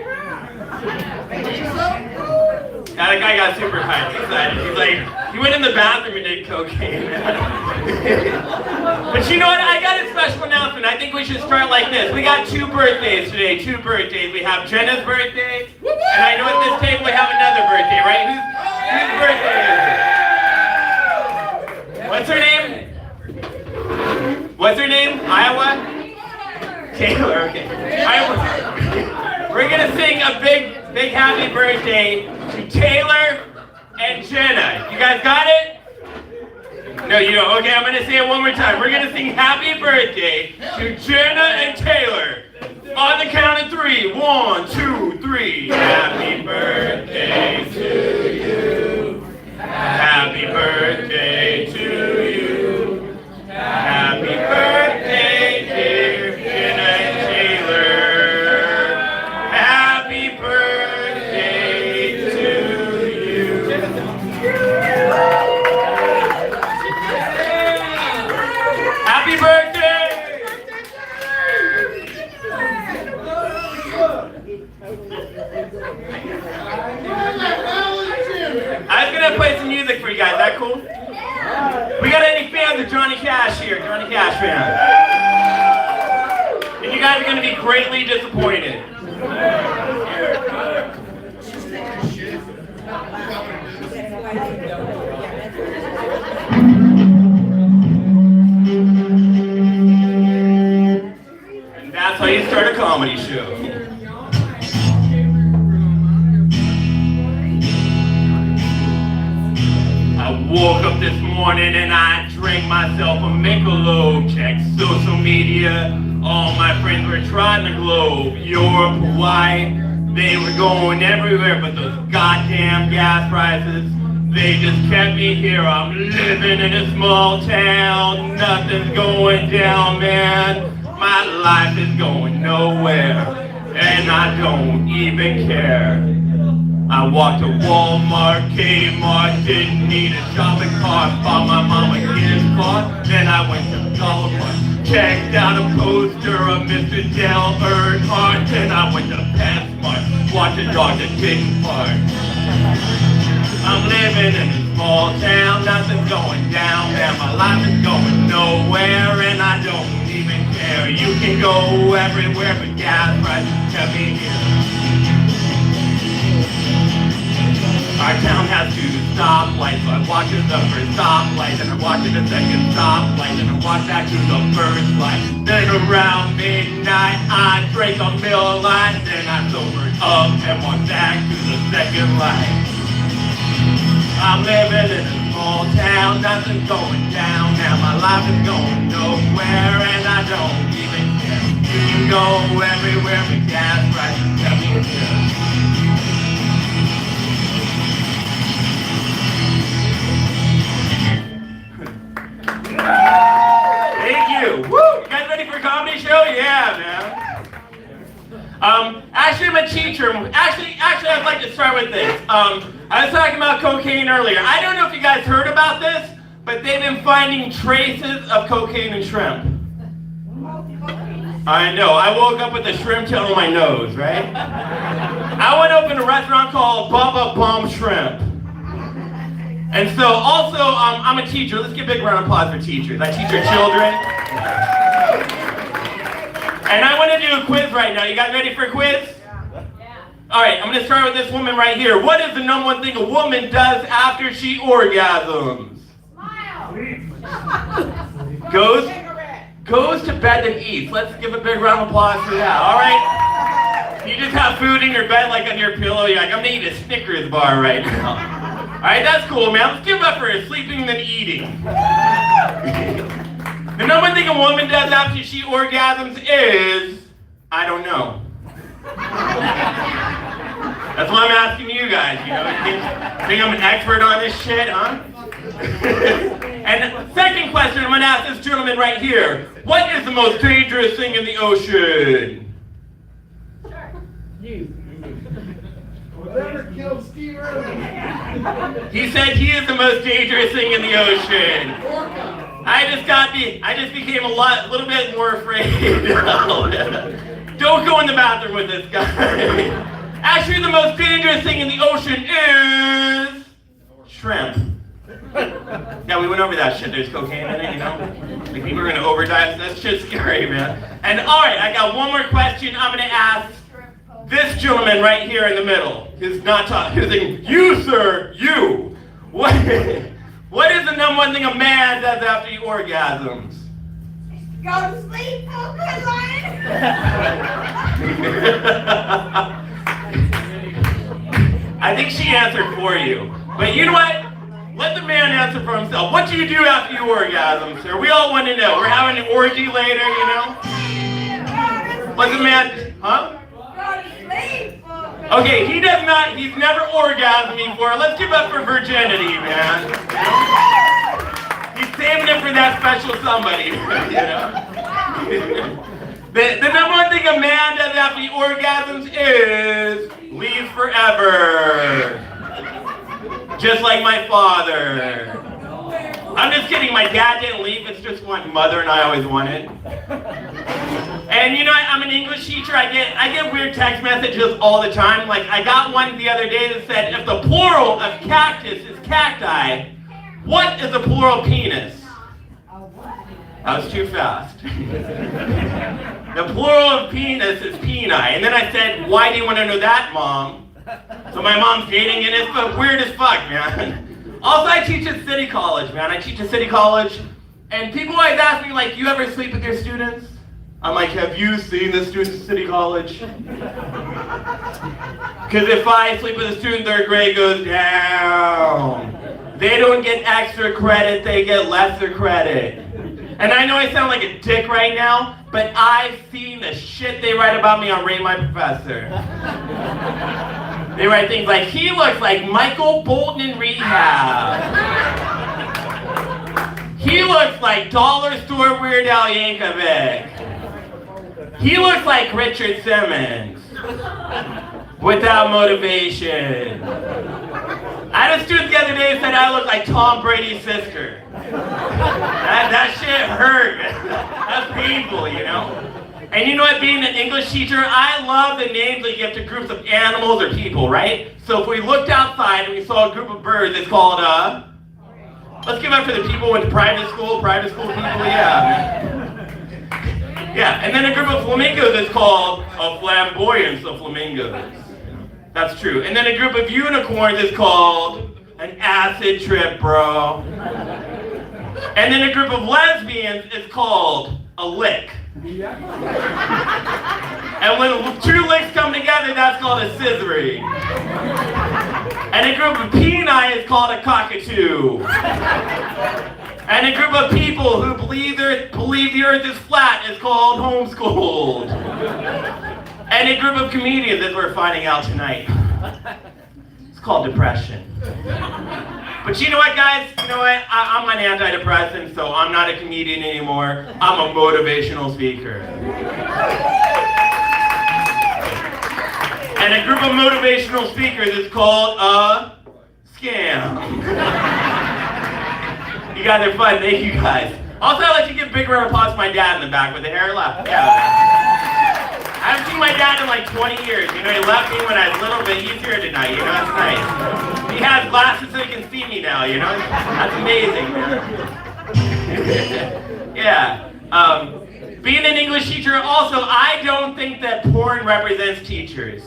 That guy got super hyped, excited. He's like, he went in the bathroom and did cocaine. But you know what? I got a special announcement. I think we should start like this. We got 2 birthdays today, 2 birthdays. We have Jenna's birthday, and I know at this table we have another birthday, right? Whose birthday is it? What's her name? What's her name? Iowa? Taylor, okay. We're gonna sing a big happy birthday to Taylor and Jenna. You guys got it? No, you don't. Okay, I'm gonna say it one more time. We're gonna sing happy birthday to Jenna and Taylor. On the count of 3. 1, 2, 3. Happy birthday to you. Happy birthday to you. Happy birthday, dear Jenna and Taylor. Happy birthday to you. Happy birthday! I was gonna play some music for you guys. That cool? We got any fans of Johnny Cash here? Johnny Cash fans? And you guys are gonna be greatly disappointed. And that's how you start a comedy show. I woke up this morning and I drank myself a Michelob. Checked social media, all my friends were trying the globe. Europe, Hawaii, they were going everywhere, but those goddamn gas prices, they just kept me here. I'm living in a small town, nothing's going down, man. My life is going nowhere, and I don't even care. I walked to Walmart, Kmart, didn't need a shopping cart, bought my mom a gift card, then I went to Dollar Mart, checked out a poster of Mr. Dale Earnhardt, then I went to PetSmart, watched a dog that didn't bark. I'm living in a small town, nothing's going down, man, my life is going nowhere, and I don't even care. You can go everywhere, but gas prices kept me here. Our town has 2 stoplights, so I walked to the first stoplight, then I walked to the second stoplight, then I walked back to the first light. Then around midnight, I drank a Miller Lite, then I sobered up and walked back to the second light. I'm living in a small town, nothing's going down, now my life is going nowhere, and I don't even care. You can go everywhere, but gas prices kept me here. Thank you. Woo! You guys ready for a comedy show? Yeah, man. Actually, I'm a teacher. Actually, I'd like to start with this. I was talking about cocaine earlier. I don't know if you guys heard about this, but they've been finding traces of cocaine in shrimp. I know. I woke up with a shrimp tail on my nose, right? I went to open a restaurant called Bubba Bomb Shrimp. And so, also, I'm a teacher. Let's give a big round of applause for teachers. I teach our children. And I want to do a quiz right now. You guys ready for a quiz? Yeah. All right, I'm going to start with this woman right here. What is the #1 thing a woman does after she orgasms? Smile. Goes to bed and eats. Let's give a big round of applause for that. All right. You just have food in your bed, like on your pillow. You're like, I'm gonna eat a Snickers bar right now. All right, that's cool, man. Let's give up for sleeping than eating. The number one thing a woman does after she orgasms is, I don't know. That's why I'm asking you guys, you know, think I'm an expert on this shit, huh? And second question, I'm gonna ask this gentleman right here. What is the most dangerous thing in the ocean? Whatever killed Steve Irwin. He said he is the most dangerous thing in the ocean. I just became a little bit more afraid. Don't go in the bathroom with this guy. Actually, the most dangerous thing in the ocean is shrimp. Yeah, we went over that shit. There's cocaine in it, you know? Like people are gonna overdose. That's just scary, man. And all right, I got one more question. I'm gonna ask this gentleman right here in the middle. He's not talking. He's saying, "You, sir, you. What is the number one thing a man does after he orgasms?" Go to sleep, focus on it. I think she answered for you. But you know what? Let the man answer for himself. What do you do after you orgasm, sir? We all want to know. We're having an orgy later, you know? What's the man, huh? Okay, he's never orgasmed before. Let's give up for virginity, man. He's saving it for that special somebody, you know? The number one thing a man does after he orgasms is leave forever. Just like my father. I'm just kidding, my dad didn't leave, it's just what mother and I always wanted. And you know, I'm an English teacher, I get weird text messages all the time. Like, I got one the other day that said, if the plural of cactus is cacti, what is the plural of penis? That was too fast. The plural of penis is peni. And then I said, why do you want to know that, Mom? So my mom's dating, and it's weird as fuck, man. Also, I teach at City College, man. I teach at City College, and people always ask me, like, you ever sleep with your students? I'm like, have you seen the students at City College? Because if I sleep with a student, their grade goes down. They don't get extra credit, they get lesser credit. And I know I sound like a dick right now, but I've seen the shit they write about me on Rate My Professor. They write things like, he looks like Michael Bolton in rehab. He looks like Dollar Store Weird Al Yankovic. He looks like Richard Simmons. Without motivation. I had a student the other day who said I look like Tom Brady's sister. That shit hurt. That's painful, you know? And you know what, being an English teacher, I love the names that you give to groups of animals or people, right? So if we looked outside and we saw a group of birds, it's called, let's give up for the people who went to private school people, yeah. Yeah, and then a group of flamingos is called a flamboyance of flamingos. That's true. And then a group of unicorns is called an acid trip, bro. And then a group of lesbians is called a lick. And when two licks come together, that's called a scissoring. And a group of peni is called a cockatoo. And a group of people who believe the earth is flat is called homeschooled. And a group of comedians, as we're finding out tonight, it's called depression. But you know what, guys? You know what? I'm an antidepressant, so I'm not a comedian anymore. I'm a motivational speaker. And a group of motivational speakers is called a scam. You guys are fun. Thank you, guys. Also, I'd like to give a big round of applause to my dad in the back with the hair left. Yeah. I haven't seen my dad in like 20 years. You know, he left me when I was little, but he's here tonight. You know, it's nice. He has glasses so he can see me now, you know? That's amazing, man. Yeah. Being an English teacher, also, I don't think that porn represents teachers.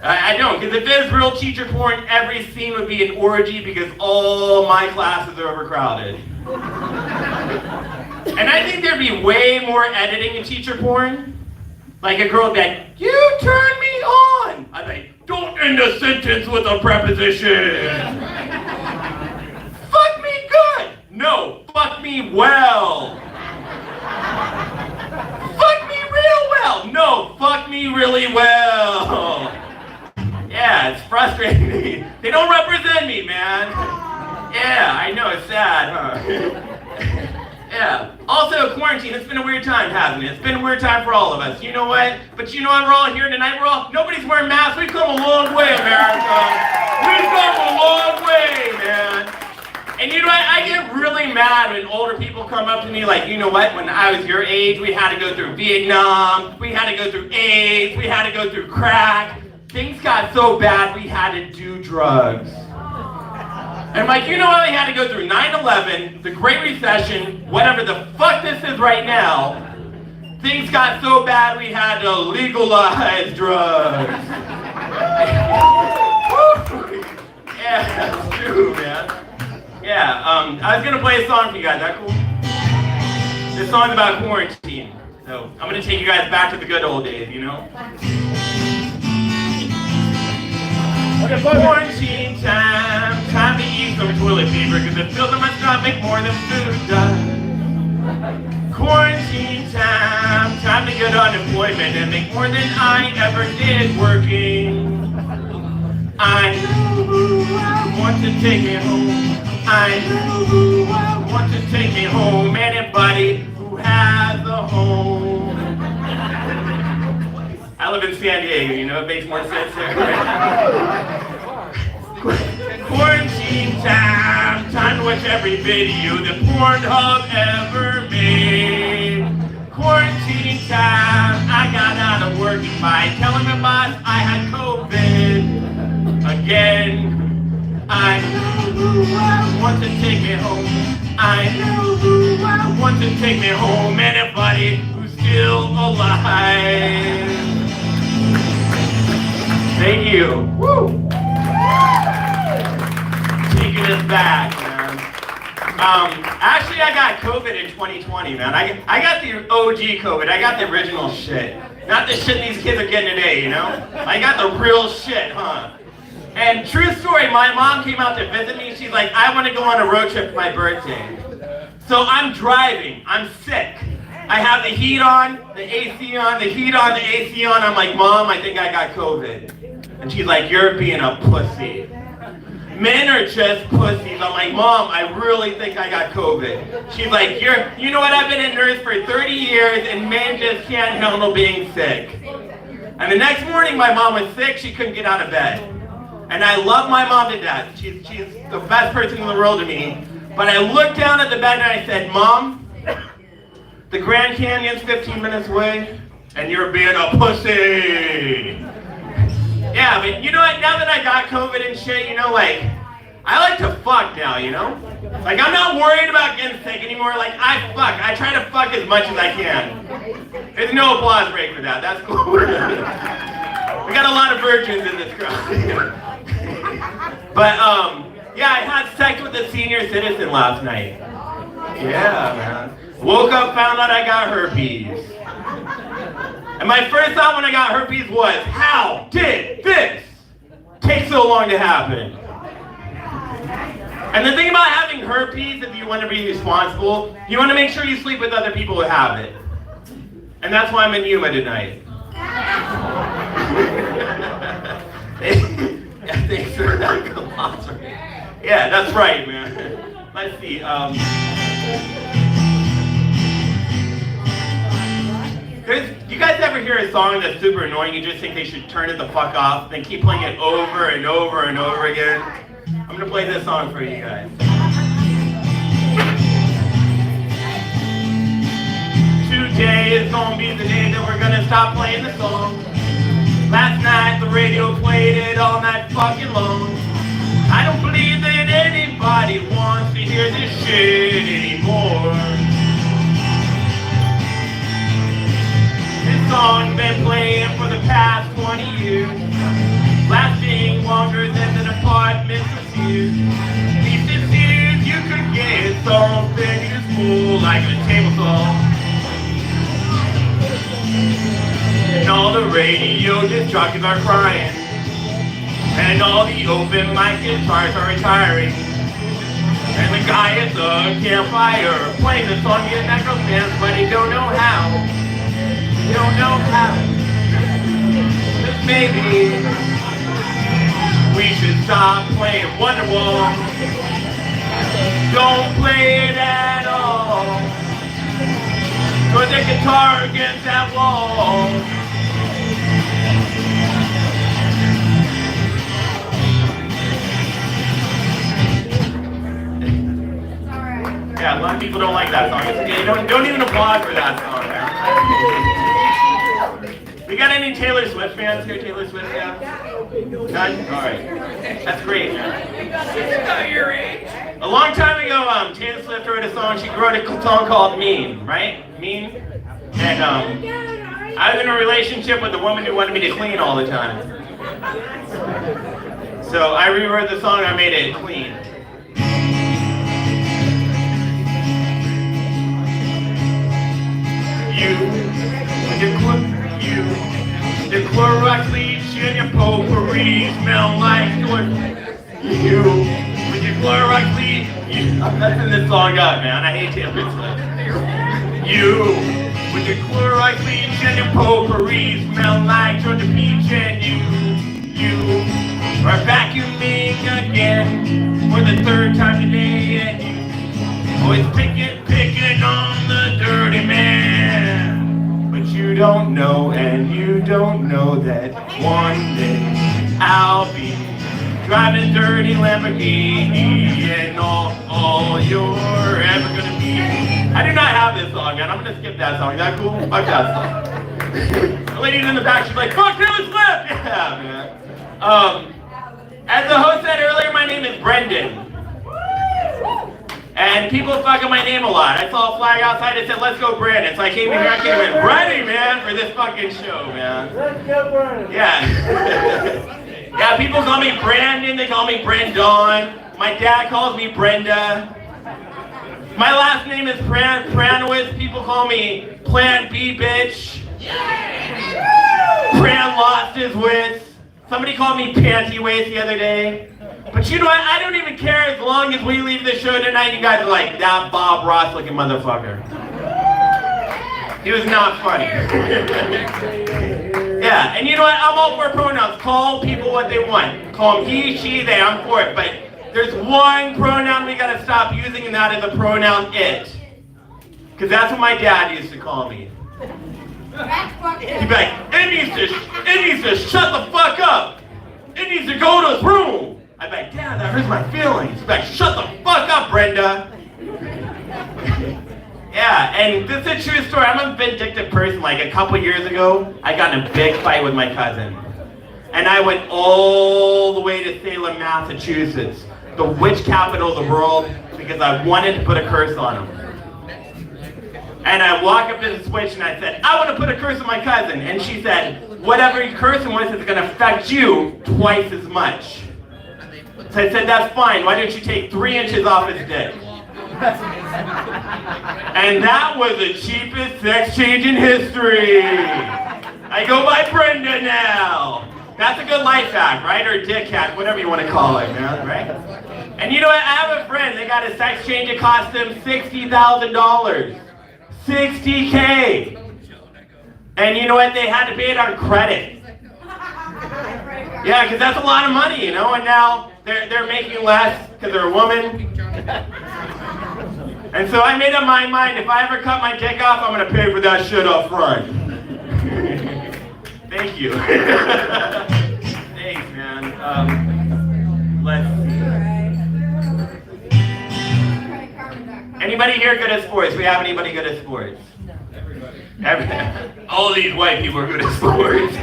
I don't, because if there's real teacher porn, every scene would be an orgy because all my classes are overcrowded. And I think there'd be way more editing in teacher porn. Like a girl would be like, you turn me on. I'd be like, don't end a sentence with a preposition. Fuck me good. No, fuck me well. Fuck me real well. No, fuck me really well. Yeah, it's frustrating. They don't represent me, man. Yeah, I know, it's sad, huh? Yeah. Also, quarantine, it's been a weird time, hasn't it? It's been a weird time for all of us. You know what? But you know what? We're all here tonight. Nobody's wearing masks. We've come a long way, America. We've come a long way, man. And you know what? I get really mad when older people come up to me like, you know what? When I was your age, we had to go through Vietnam. We had to go through AIDS. We had to go through crack. Things got so bad, we had to do drugs. And I'm like, you know what? We had to go through 9/11, the Great Recession, whatever the fuck this is right now. Things got so bad, we had to legalize drugs. Yeah, that's true, man. Yeah, I was gonna play a song for you guys. Is that cool? This song's about quarantine. So I'm gonna take you guys back to the good old days, you know? Quarantine time to eat some toilet paper, cause it fills in my stomach more than food does. Quarantine time to get unemployment and make more than I ever did working. I know I want to take it home. I know I want to take it home. Anybody who has a home. I live in San Diego, you know, it makes more sense there. Quarantine time to watch every video that Pornhub ever made. Quarantine time, I got out of work by telling my boss I had COVID. Again, I know I want to take me home. I know I want to take me home. Anybody who's still alive. Thank you. Woo! Taking us back, man. Actually, I got COVID in 2020, man. I got the OG COVID. I got the original shit. Not the shit these kids are getting today, you know? I got the real shit, huh? And true story, my mom came out to visit me. She's like, I want to go on a road trip for my birthday. So I'm driving. I'm sick. I have the heat on, the AC on, the heat on, the AC on. I'm like, Mom, I think I got COVID. And she's like, you're being a pussy. Men are just pussies. I'm like, Mom, I really think I got COVID. She's like, you know what? I've been a nurse for 30 years and men just can't handle being sick. And the next morning, my mom was sick. She couldn't get out of bed. And I love my mom to death. She's the best person in the world to me. But I looked down at the bed and I said, Mom, the Grand Canyon's 15 minutes away, and you're being a pussy. Yeah, but you know what, now that I got COVID and shit, you know, like, I like to fuck now, you know? Like, I'm not worried about getting sick anymore, like, I fuck. I try to fuck as much as I can. There's no applause break for that, that's cool. We got a lot of virgins in this crowd. But, yeah, I had sex with a senior citizen last night. Yeah, man. Woke up, found out I got herpes. And my first thought when I got herpes was, how did this take so long to happen? And the thing about having herpes, if you want to be responsible, you want to make sure you sleep with other people who have it. And that's why I'm in Yuma tonight. Thanks for that glossary. Yeah, that's right, man. Let's see. You guys ever hear a song that's super annoying, you just think they should turn it the fuck off, then keep playing it over and over and over again? I'm gonna play this song for you guys. Today is gonna be the day that we're gonna stop playing the song. Last night the radio played it all night fucking long. I don't believe that anybody wants to hear this shit anymore. This song's been playing for the past 20 years, lasting longer than an apartment for years. These years you could get something useful like a table saw. radio disc jockeys are crying, and all the open mic guitars are retiring. And the guy at the campfire playing the song in echo fans, but he don't know how. He don't know how. But maybe we should stop playing Wonderwall. Don't play it at all. Put the guitar against that wall. Yeah, a lot of people don't like that song. It's okay. Don't even applaud for that song, man. We got any Taylor Swift fans here? Taylor Swift fans? None? Alright. That's great, man. A long time ago, Taylor Swift wrote a song. She wrote a song called Mean, right? Mean? And I was in a relationship with a woman who wanted me to clean all the time. So I rewrote the song, I made it clean. The Clorox bleach and your potpourri smell like you. With your Clorox bleach, I'm messing this song up, man. I hate Taylor Swift. You, with your Clorox bleach and your potpourri smell like Georgia peach, and you are vacuuming again for the third time today, and you always picking on the dirty man. You don't know, and you don't know that one day I'll be driving dirty Lamborghini, and all you're ever gonna be. I do not have this song, man. I'm gonna skip that song. Is that cool? Fuck that song. The lady's in the back, she's like, fuck Taylor Swift! Yeah, man. As the host said earlier, my name is Brendan. And people fuck up my name a lot. I saw a flag outside that said, let's go Brandon. So I came in here, I came in ready, man, for this fucking show, man. Let's go, Brandon. Yeah. Yeah, people call me Brandon, they call me Brandon. My dad calls me Brenda. My last name is Pranowitz. People call me Plan B, bitch. Pran lost his wits. Somebody called me Panty Waist the other day. But you know what? I don't even care as long as we leave the show tonight. You guys are like, that Bob Ross looking motherfucker. He was not funny. Yeah, and you know what? I'm all for pronouns. Call people what they want. Call them he, she, they. I'm for it. But there's one pronoun we gotta stop using, and that is the pronoun it. Because that's what my dad used to call me. He'd be like, it needs to shut the fuck up. It needs to go to his room. I'd be like, Dad, that hurts my feelings. He'd be like, shut the fuck up, Brenda. Yeah, and this is a true story. I'm a vindictive person. Like a couple years ago, I got in a big fight with my cousin. And I went all the way to Salem, Massachusetts, the witch capital of the world, because I wanted to put a curse on him. And I walked up to the switch and I said, I want to put a curse on my cousin. And she said, whatever your cursing was is going to affect you twice as much. So I said, that's fine. Why don't you take 3 inches off his dick? And that was the cheapest sex change in history. I go by Brenda now. That's a good life hack, right? Or dick hack, whatever you want to call it, man, right? And you know what? I have a friend. They got a sex change. It cost them $60,000. $60K. And you know what? They had to pay it on credit. Yeah, because that's a lot of money, you know? And now they're making less because they're a woman. And so I made up my mind, if I ever cut my dick off, I'm going to pay for that shit up front. Thank you. Thanks, man. Let's see. Anybody here good at sports? We have anybody good at sports? All these white people are good at sports.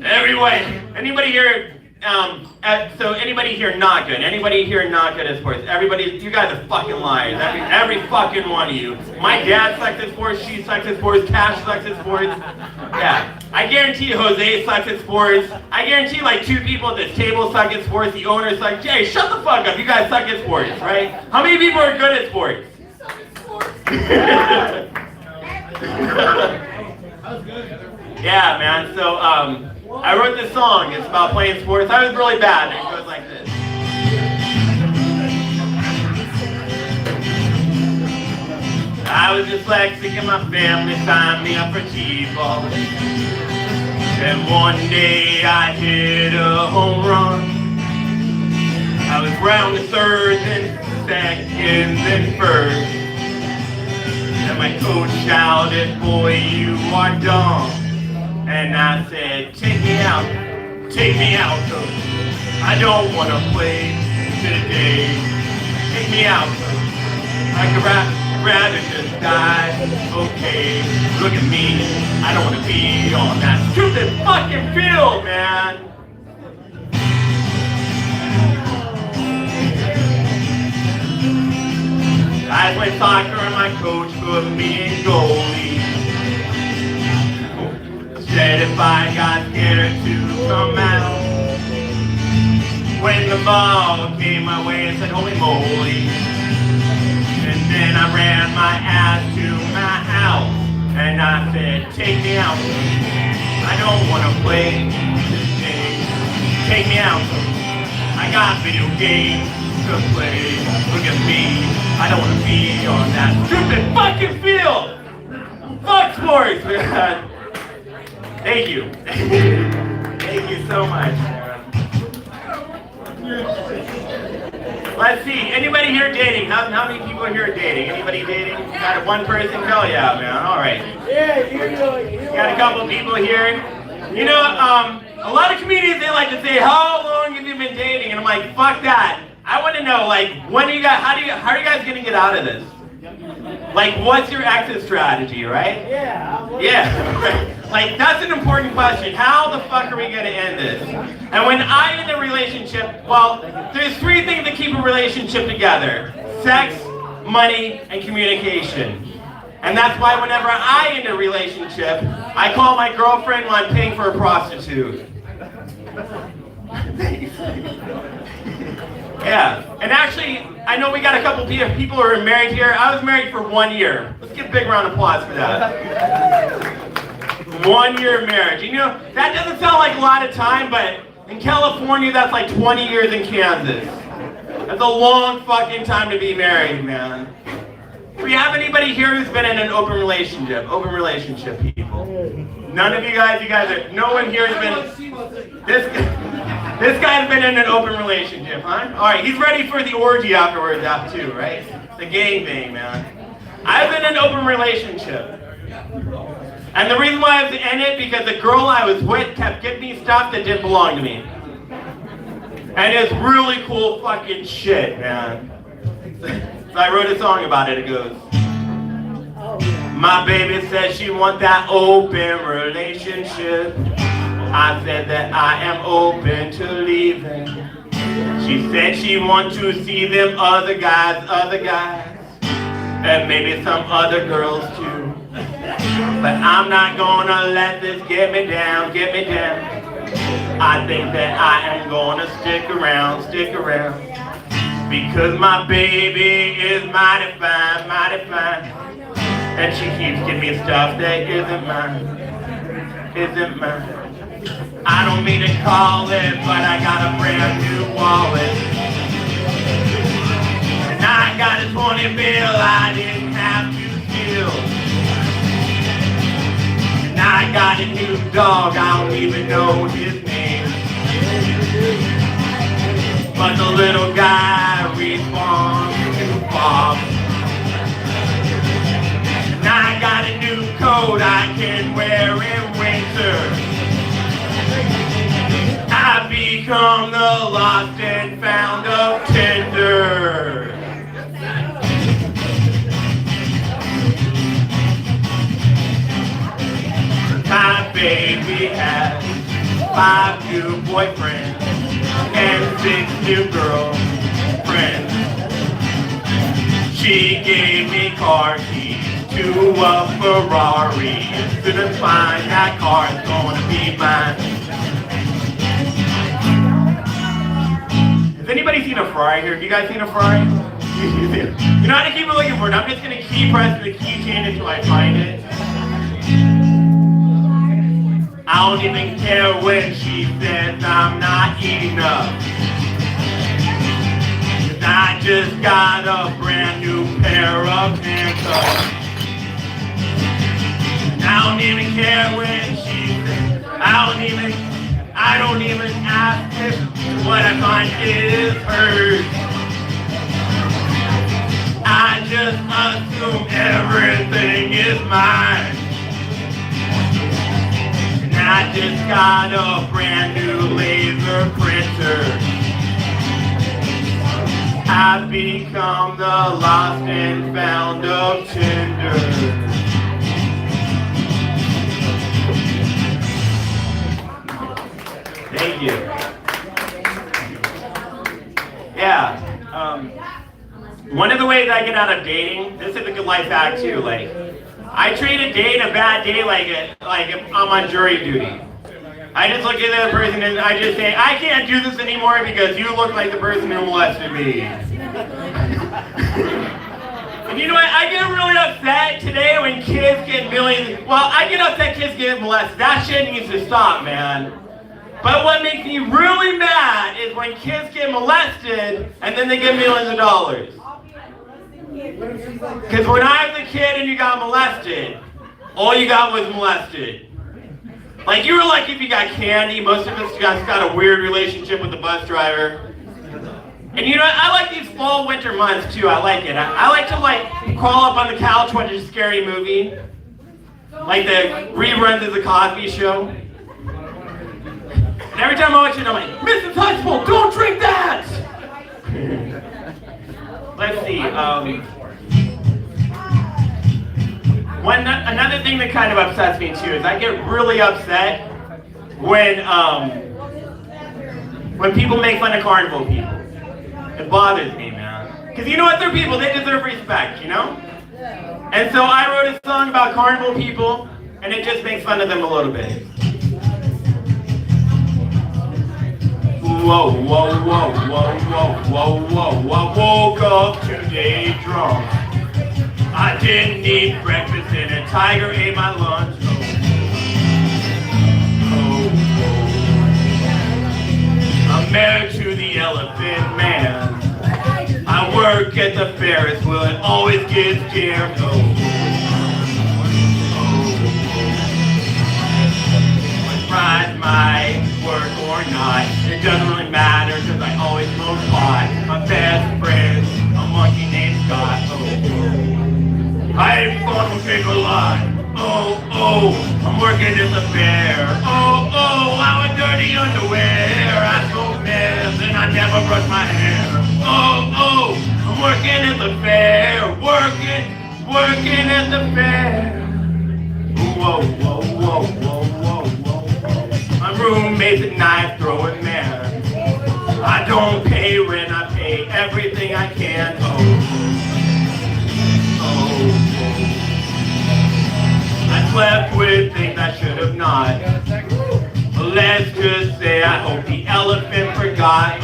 Every white. Anybody here? So anybody here not good? Anybody here not good at sports? Everybody, you guys are fucking liars. Every fucking one of you. My dad sucks at sports. She sucks at sports. Cash sucks at sports. Yeah, I guarantee Jose sucks at sports. I guarantee like 2 people at this table suck at sports. The owner's like, Jay, shut the fuck up. You guys suck at sports, right? How many people are good at sports? Yeah, man. So I wrote this song. It's about playing sports. I was really bad. It goes like this. I was dyslexic and my family signed me up for T-ball. And one day I hit a home run. I was round to third, then second, then first. And my coach shouted, "Boy, you are dumb." And I said, take me out, coach. I don't want to play today. Take me out, coach. I could rather just die. Okay, look at me. I don't want to be on that stupid fucking field, man. I played soccer and my coach put me in goalie. Said if I got scared to come out. When the ball came my way, I said, holy moly. And then I ran my ass to my house. And I said, take me out. I don't want to play today. Take me out. I got video games to play. Look at me. I don't want to be on that stupid fucking field. Fuck sports, man. Thank you. Thank you so much. Let's see. Anybody here dating? How many people here are dating? Anybody dating? Got one person? Hell yeah, man. All right. Yeah, you Got a couple people here. You know, a lot of comedians, they like to say, how long have you been dating? And I'm like, fuck that. I want to know, like, when are you guys, how are you guys going to get out of this? Like, what's your exit strategy, right? Yeah. Yeah. Like, that's an important question. How the fuck are we going to end this? And when I end a relationship, well, there's three things that keep a relationship together. Sex, money, and communication. And that's why whenever I end a relationship, I call my girlfriend when I'm paying for a prostitute. Yeah, and actually, I know we got a couple people who are married here. I was married for 1 year. Let's give a big round of applause for that. 1 year marriage. You know, that doesn't sound like a lot of time, but in California, that's like 20 years in Kansas. That's a long fucking time to be married, man. Do we have anybody here who's been in an open relationship? Open relationship people. None of you guys are, no one here has been, this guy's been in an open relationship, huh? All right, he's ready for the orgy afterwards, too, right? The gangbang, man. I've been in an open relationship. And the reason why I was in it, because the girl I was with kept giving me stuff that didn't belong to me. And it's really cool fucking shit, man. So I wrote a song about it. It goes, my baby said she want that open relationship. I said that I am open to leaving. She said she want to see them other guys, and maybe some other girls too. But I'm not gonna let this get me down. I think that I am gonna stick around. Because my baby is mighty fine. And she keeps giving me stuff that isn't mine. I don't mean to call it, but I got a brand new wallet. And I got a 20 bill I didn't have to steal. And I got a new dog, I don't even know his name. But the little guy responds to Bob. And I got a new coat I can wear in winter. I've become the lost and found of Tinder. My baby has 5 new boyfriends and 6 new girlfriends. She gave me car keys to a Ferrari. As soon as I find that car, it's gonna be mine. Has anybody seen a Ferrari here? Have you guys seen a Ferrari? You know how to keep looking for it. I'm just gonna keep pressing the keychain until I find it. I don't even care when she says I'm not enough. 'Cause I just got a brand new pair of handcuffs. I don't even care when she says, I don't even ask if what I find is hers. I just assume everything is mine. And I just got a brand new laser printer. I've become the lost and found of Tinder. Thank you. Yeah. One of the ways I get out of dating, this is a good life hack too. Like, I treat a date a bad day like if I'm on jury duty. I just look at the other person and I just say, I can't do this anymore because you look like the person who molested me. And you know what? I get really upset today when kids get millions. Well, I get upset kids get molested. That shit needs to stop, man. But what makes me really mad is when kids get molested and then they get millions of dollars. Because when I was a kid and you got molested, all you got was molested. Like, you were lucky if you got candy. Most of us got a weird relationship with the bus driver. And you know what? I like these fall, winter months too. I like it. I like to crawl up on the couch, watch a scary movie. Like the reruns of the Cosby Show. And every time I watch it, I'm like, Mrs. Huxtable, don't drink that! Let's see. Another thing that kind of upsets me too is I get really upset when people make fun of carnival people. It bothers me, man. Because you know what? They're people. They deserve respect, you know? And so I wrote a song about carnival people, and it just makes fun of them a little bit. Whoa, whoa, whoa, whoa, whoa, whoa, whoa, I woke up today drunk. I didn't eat breakfast and a tiger ate my lunch. Oh, oh. I'm married to the elephant man. I work at the Ferris wheel and always get scared. Oh, ride my work or not, it doesn't really matter because I always smoke pot. My best friend's a monkey named Scott. Oh, I fucking pick a lot. Oh, oh, I'm working at the fair. Oh, oh, I wear dirty underwear. I smoke meth and I never brush my hair. Oh, oh, I'm working at the fair. Working at the fair. Whoa, whoa, whoa, whoa, whoa, whoa. My roommate's a knife throwing man. I don't pay rent, I pay everything I can. I slept with things I should have not. Let's just say I hope the elephant forgot.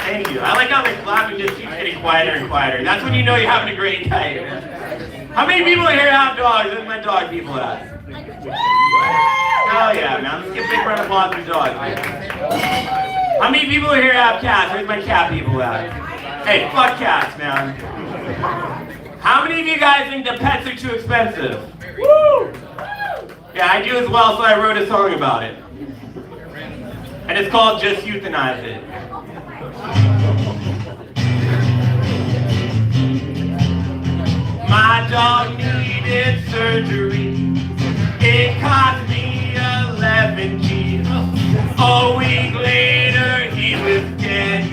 Thank you. I like how the clapping just keeps getting quieter and quieter. That's when you know you're having a great night. How many people here have dogs? Where's my dog people at? Oh yeah, man. Let's give a big round of applause for dogs. How many people here have cats? Where's my cat people at? Hey, fuck cats, man. How many of you guys think the pets are too expensive? Woo! Yeah, I do as well, so I wrote a song about it. And it's called Just Euthanize It. My dog needed surgery. It cost me 11 G's. A week later, he was dead.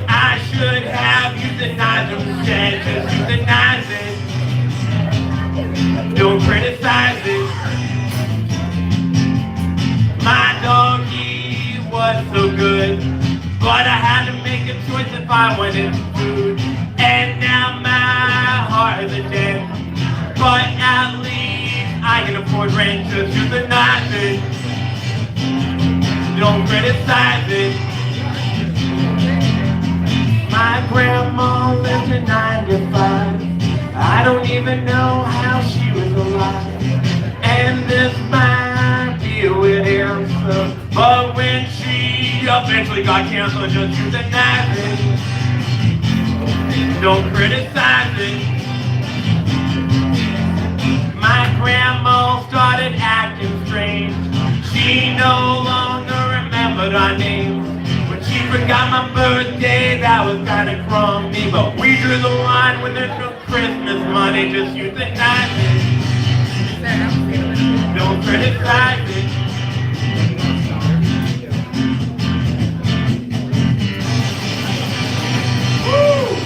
I should have euthanized him instead. Just euthanize it. Don't criticize it. My doggy was so good, but I had to make a choice if I wanted food. And now my heart is a den, but at least I can afford rent. Just euthanize it. Don't criticize it. grandma lived a 9 to 5. I don't even know how she was alive. And this might be a weird answer, but when she eventually got canceled, just use the knife. Don't criticize it. My grandma started acting strange. She no longer remembered our names. When she forgot my birthday, that was kinda crummy. But we drew the line when there's no Christmas money, just use the knife. Don't criticize it. Woo!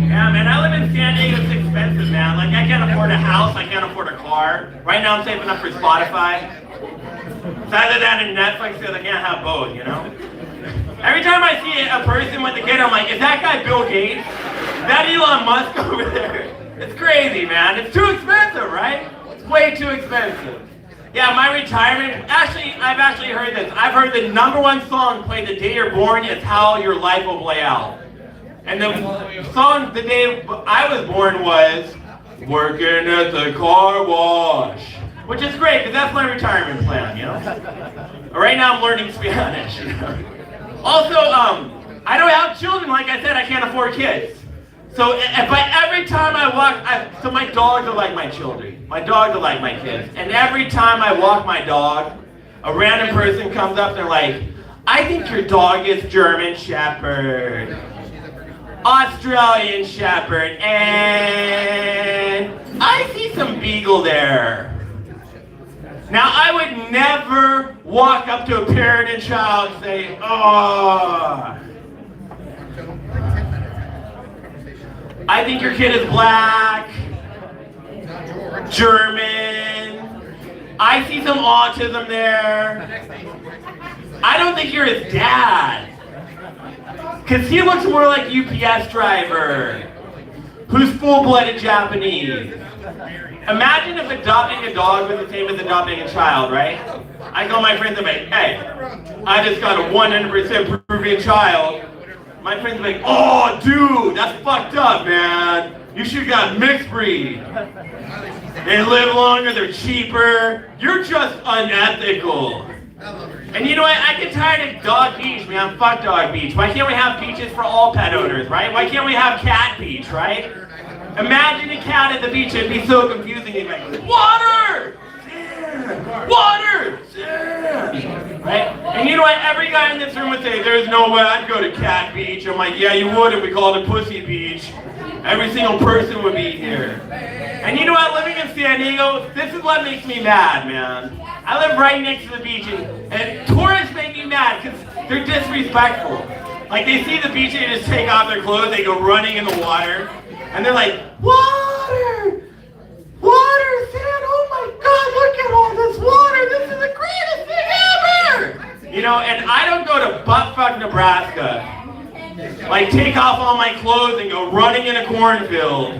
Yeah, man, I live in San Diego. It's expensive, man. Like, I can't afford a house. I can't afford a car. Right now, I'm saving up for Spotify. It's either that and Netflix, because I can't have both, you know? Every time I see a person with a kid, I'm like, is that guy Bill Gates? Is that Elon Musk over there? It's crazy, man. It's too expensive, right? It's way too expensive. Yeah, my retirement, actually, I've actually heard this. I've heard the #1 song played the day you're born is how your life will play out. And the song the day I was born was Working at the Car Wash, which is great because that's my retirement plan, you know? Right now I'm learning Spanish, you know? Also, I don't have children. Like I said, I can't afford kids. So every time I walk, so my dogs are like my children. My dogs are like my kids. And every time I walk my dog, a random person comes up and they're like, I think your dog is German Shepherd, Australian Shepherd, and I see some Beagle there. Now, I would never walk up to a parent and child and say, oh, I think your kid is black, German, I see some autism there. I don't think you're his dad. Because he looks more like UPS driver, who's full-blooded Japanese. Imagine if adopting a dog was the same as adopting a child, right? I call my friends and be like, hey, I just got a 100% Peruvian child. My friends are like, oh, dude, that's fucked up, man. You should have got mixed breed. They live longer, they're cheaper. You're just unethical. And you know what? I get tired of dog beach, man. Fuck dog beach. Why can't we have beaches for all pet owners, right? Why can't we have cat beach, right? Imagine a cat at the beach. It'd be so confusing. You'd be like, water! Sand! Water! Sand! Right? And you know what? Every guy in this room would say, there's no way I'd go to cat beach. I'm like, yeah, you would if we called it pussy beach. Every single person would be here. And you know what? Living in San Diego, this is what makes me mad, man. I live right next to the beach, and tourists make me mad because they're disrespectful. Like, they see the beach, and they just take off their clothes, they go running in the water, and they're like, water! Water, sand, oh my God, look at all this water! This is the greatest thing ever! You know, and I don't go to buttfuck Nebraska. Like, take off all my clothes and go running in a cornfield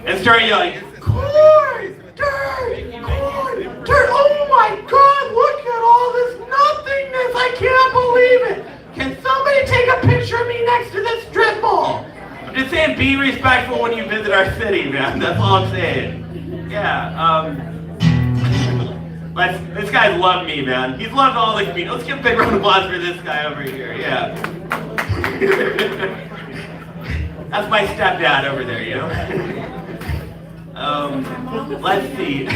and start yelling, corn! Dirt! Corn! Dirt! Oh my God! Look at all this nothingness! I can't believe it! Can somebody take a picture of me next to this strip mall? I'm just saying, be respectful when you visit our city, man. That's all I'm saying. Yeah. This guy loved me, man. He's loved all the community. Let's give a big round of applause for this guy over here. Yeah. That's my stepdad over there, you know? Let's see.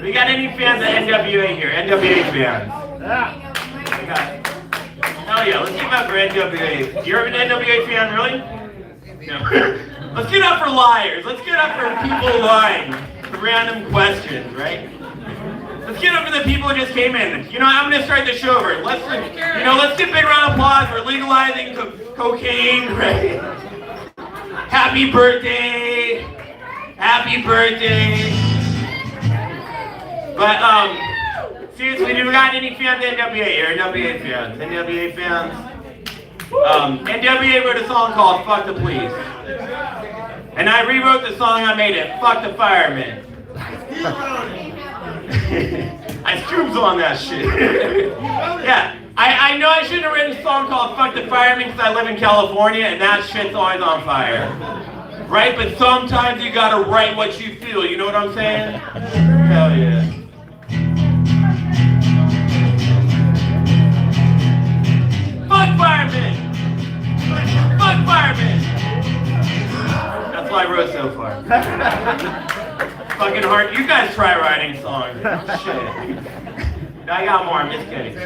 We got any fans of NWA here? NWA fans? Yeah. Hell yeah, let's give up for NWA. You're an NWA fan, really? No. Let's get up for liars. Let's get up for people lying. For random questions, right? Let's get up for the people who just came in. You know, I'm gonna start the show over. Let's give a big round of applause for legalizing cocaine, right? Happy birthday! Happy birthday! But seriously, do we got any fans of NWA here? NWA fans? NWA fans? NWA wrote a song called Fuck the Police. And I rewrote the song, I made it Fuck the Firemen. I scoops on that shit. Yeah, I know I shouldn't have written a song called Fuck the Fireman because I live in California and that shit's always on fire. Right? But sometimes you gotta write what you feel, you know what I'm saying? Hell yeah. Fuck firemen! Fuck firemen! That's what I wrote so far. Fucking hard. You guys try writing songs. Shit. I got more, I'm just kidding.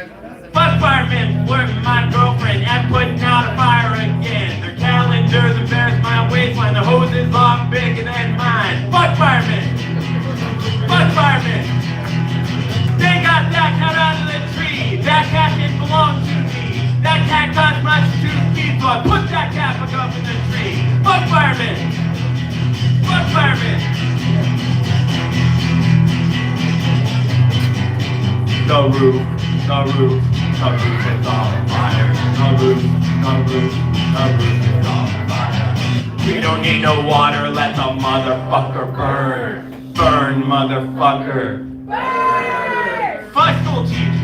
Fuck firemen, flirting my girlfriend and putting out a fire again. Their calendars embarrass my waistline. The hoses are bigger than mine. Fuck firemen! Fuck firemen! They got that cat out of the tree. That cat didn't belong to me. That cat cost much too feet, so I put that cat back up in the tree. Fuck firemen! Fuck firemen! The roof is on fire. The roof is on fire. We don't need no water, let the motherfucker burn. Burn, motherfucker. Burn! Fuck school teachers.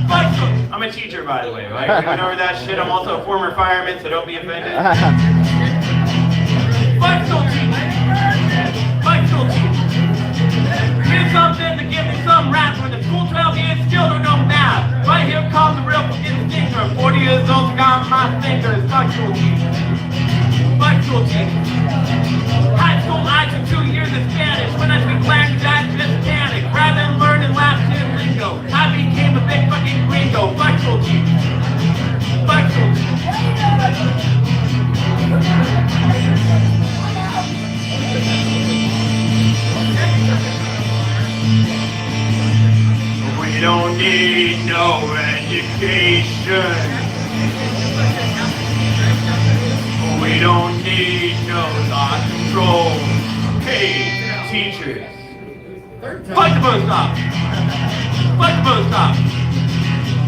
Fuck school. I'm a teacher, by the way. Right? We went over that shit. I'm also a former fireman, so don't be offended. Fuck school teachers. Fuck school teachers. Here's something to give me some rap for the school 12 years still don't know math. Right here comes the real fucking stinker. 40 years old, got my fingers. Fuck school teachers. Fuck school teachers. High school, I took 2 years of Spanish. When I speak language, I just panic. Rather than learning Latin lingo, I became a big fucking gringo. Fuck school teachers. Fuck school teachers. We don't need no education. We don't need no thought control. Hey, teachers. Fuck the post office. Fuck the post office.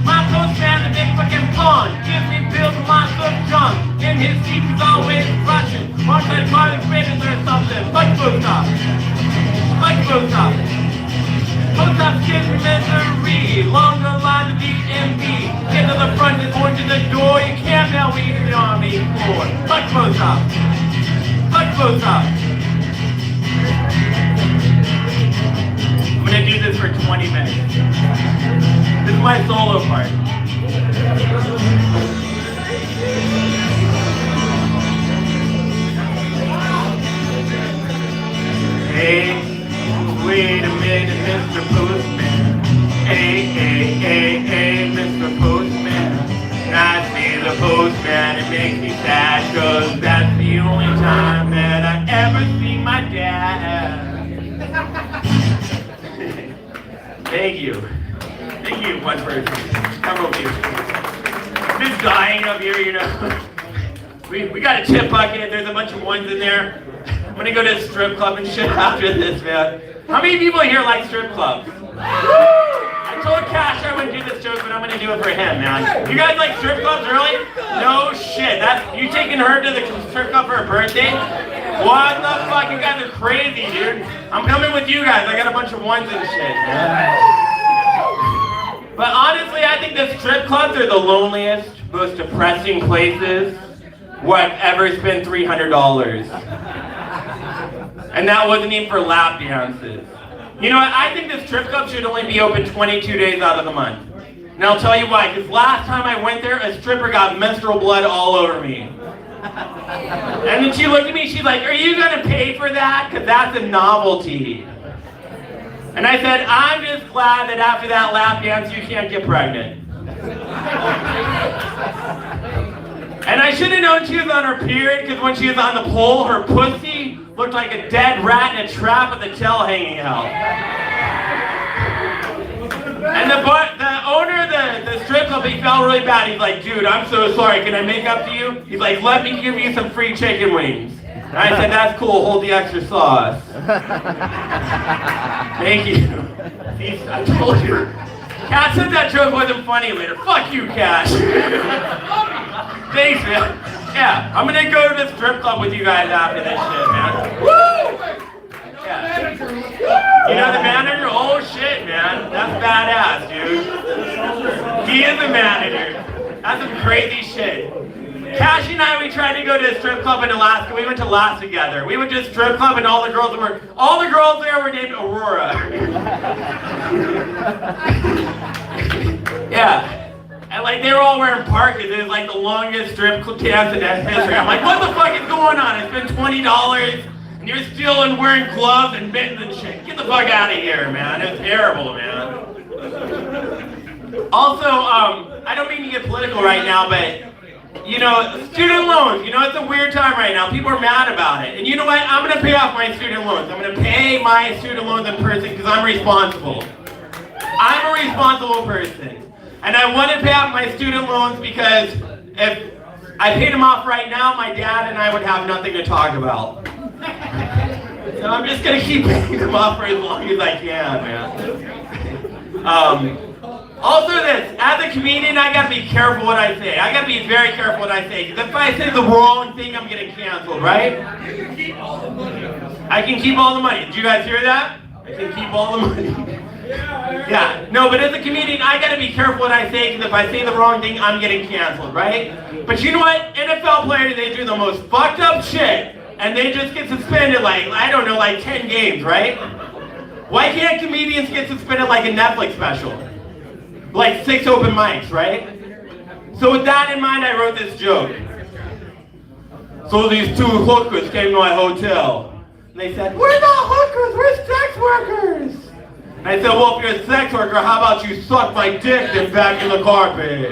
My postman's a big fucking pawn. Gives me bills and lots of junk. In his seat he's always rushing. Wants that car that's rated or something. Fuck the post office. Fuck the post office. Post office gives me misery. Longer line of DMV. Get to the front and going to the door. You can't mail me to the army floor. Fuck the post office. Fuck the post office. I'm gonna do this for 20 minutes. This is my solo part. Hey, wait a minute, Mr. Postman. Hey, Mr. Postman. I see the postman, it makes me sad, 'cause that's the only time that I ever see my dad. Thank you. Thank you, one person. Several people. Just dying up here, you know. We got a tip bucket, there's a bunch of ones in there. I'm gonna go to a strip club and shit after this, man. How many people here like strip clubs? I told Cash I wouldn't do this joke, but I'm gonna do it for him, man. You guys like strip clubs, really? No shit. You taking her to the strip club for her birthday? What the fuck? You guys are crazy, dude. I'm coming with you guys. I got a bunch of ones and shit, man. But honestly, I think the strip clubs are the loneliest, most depressing places where I've ever spent $300. And that wasn't even for lap dances. You know what? I think the strip club should only be open 22 days out of the month. And I'll tell you why. Because last time I went there, a stripper got menstrual blood all over me. And then she looked at me, she's like, "Are you gonna pay for that? Because that's a novelty." And I said, "I'm just glad that after that lap dance you can't get pregnant." And I should have known she was on her period, because when she was on the pole, her pussy looked like a dead rat in a trap with a tail hanging out. And the owner of the strip club, he felt really bad. He's like, "Dude, I'm so sorry. Can I make up to you?" He's like, "Let me give you some free chicken wings." And I said, "That's cool. Hold the extra sauce." Thank you. I told you. Cat said that joke wasn't funny later. Fuck you, Cat. Thanks, man. Yeah, I'm gonna go to the strip club with you guys after this shit, man. Woo! Yeah. You know the manager? Oh shit, man. crazy shit. Cassie and I, we tried to go to a strip club in Alaska. We went to Alaska together. We went to a strip club and all the girls there were named Aurora. Yeah. And like they were all wearing parkas. It was like the longest strip club dance in history. I'm like, what the fuck is going on? It's been $20 and you're still wearing gloves and mittens and shit. Get the fuck out of here, man. It's terrible, man. Also, I don't mean to get political right now, but you know, student loans, you know, it's a weird time right now. People are mad about it. And you know what? I'm going to pay off my student loans. I'm going to pay my student loans in person because I'm responsible. I'm a responsible person. And I want to pay off my student loans because if I paid them off right now, my dad and I would have nothing to talk about. So I'm just going to keep paying them off for as long as I can, man. Also this, as a comedian, I gotta be careful what I say. I gotta be very careful what I say, because if I say the wrong thing, I'm getting canceled, right? I can keep all the money. Did you guys hear that? I can keep all the money. Yeah, no, but as a comedian, I gotta be careful what I say, because if I say the wrong thing, I'm getting canceled, right? But you know what? NFL players, they do the most fucked up shit, and they just get suspended like, I don't know, like 10 games, right? Why can't comedians get suspended like a Netflix special? Like 6 open mics, right? So with that in mind, I wrote this joke. So these 2 hookers came to my hotel. And they said, we're not hookers, we're sex workers. And I said, well, if you're a sex worker, how about you suck my dick and back in the carpet?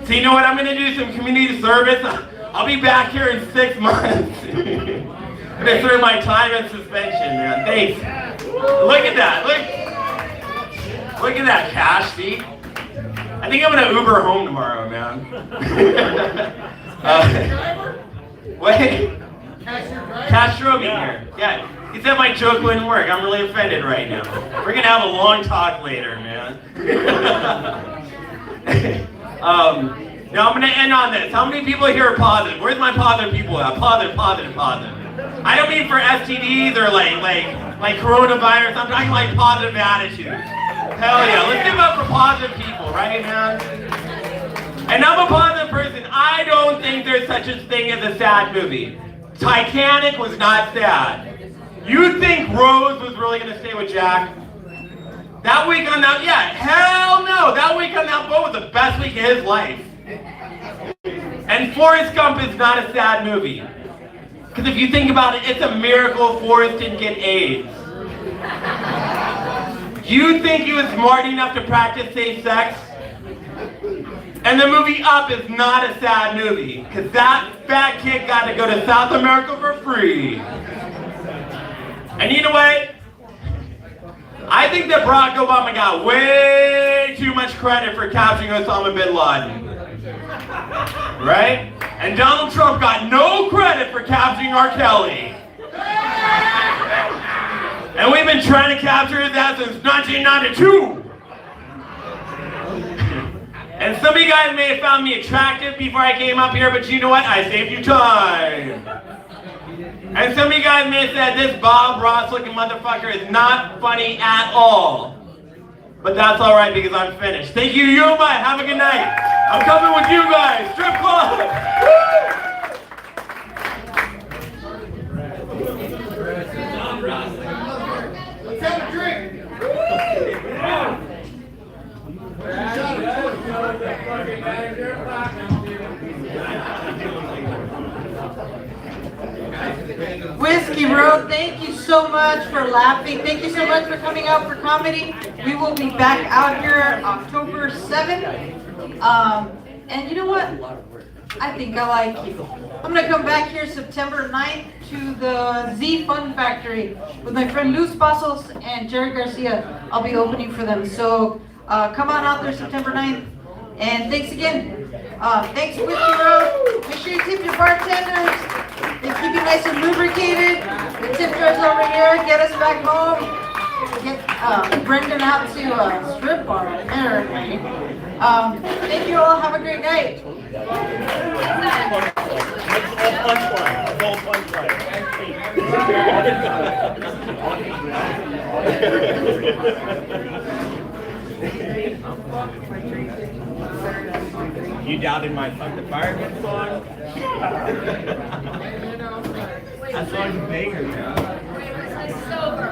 So you know what, I'm gonna do some community service. I'll be back here in 6 months. I'm gonna serve my time in suspension, man. Thanks. Look at that, Look at that cash, see? I think I'm gonna Uber home tomorrow, man. Wait. Cash drove me here. Yeah. He said my joke wouldn't work. I'm really offended right now. We're gonna have a long talk later, man. Now I'm gonna end on this. How many people here are positive? Where's my positive people at? Positive. I don't mean for STDs or like coronavirus. I'm talking like positive attitude. Hell yeah, let's give up for positive people, right, man? And I'm a positive person. I don't think there's such a thing as a sad movie. Titanic was not sad. You think Rose was really gonna stay with Jack? That week on that, yeah, hell no. That week on that boat was the best week of his life. And Forrest Gump is not a sad movie. Because if you think about it, it's a miracle Forrest didn't get AIDS. You think he was smart enough to practice safe sex? And the movie Up is not a sad movie, because that fat kid got to go to South America for free. And you know what? I think that Barack Obama got way too much credit for capturing Osama bin Laden. Right? And Donald Trump got no credit for capturing R. Kelly. And we've been trying to capture his ass since 1992. And some of you guys may have found me attractive before I came up here, but you know what? I saved you time. And some of you guys may have said, this Bob Ross looking motherfucker is not funny at all. But that's alright because I'm finished. Thank you, Yuma. Have a good night. I'm coming with you guys. Strip club. Let's have a drink. Whiskey Road, thank you so much for laughing. Thank you so much for coming out for comedy. We will be back out here October 7th. And you know what? I think I like you. I'm going to come back here September 9th to the Z Fun Factory with my friend Luz Pasos and Jerry Garcia. I'll be opening for them. So come on out there September 9th. And thanks again. Thanks Whiskey Road. Make sure you tip your bartenders. They keep you nice and lubricated. The tip jars over here. Get us back home. Get Brendan out to a strip bar and everything. Thank you all. Have a great night. You doubted my Fuck the Fireman song? That song's a banger, man. Sober.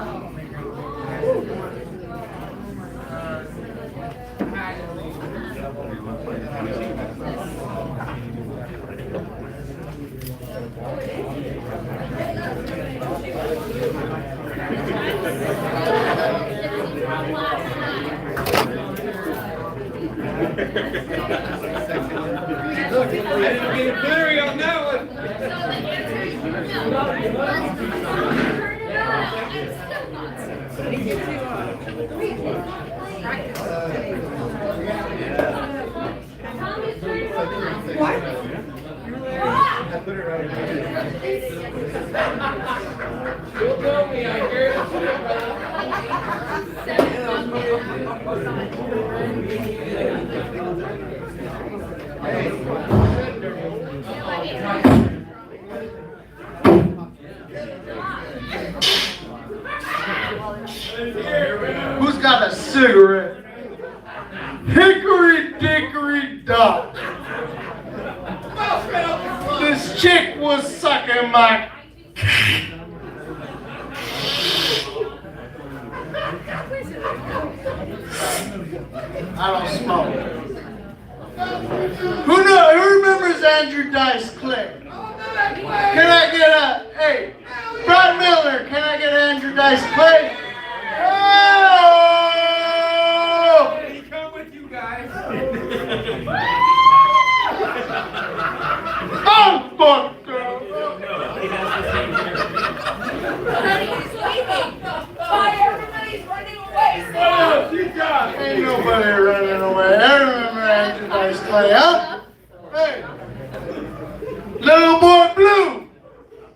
Look, I didn't get a blurry on that one. I put it right here. You told me I heard Who's got a cigarette? Hickory dickory dock. This chick was sucking my. I don't smoke. Who remembers Andrew Dice Clay? Can I get a, hey, Brad Miller, can I get Andrew Dice Clay? Oh! He come with you guys. Oh, fuck! Everybody's running away. Ain't nobody running away. I remember Andrew Dice Clay, huh? Hey! Little boy Blue!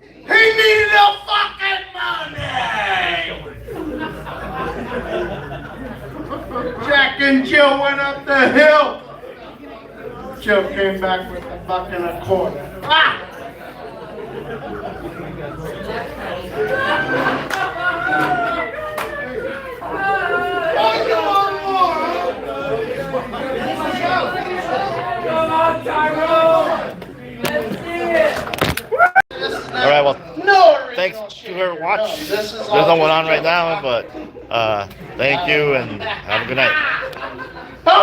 He needed the fucking money! Jack and Jill went up the hill. Jill came back with a buck and a quarter. Ah! Come on, Tyrone. Let's see it. All right, well, No! thanks to her watch. There's no one on right now, but thank you and have a good night.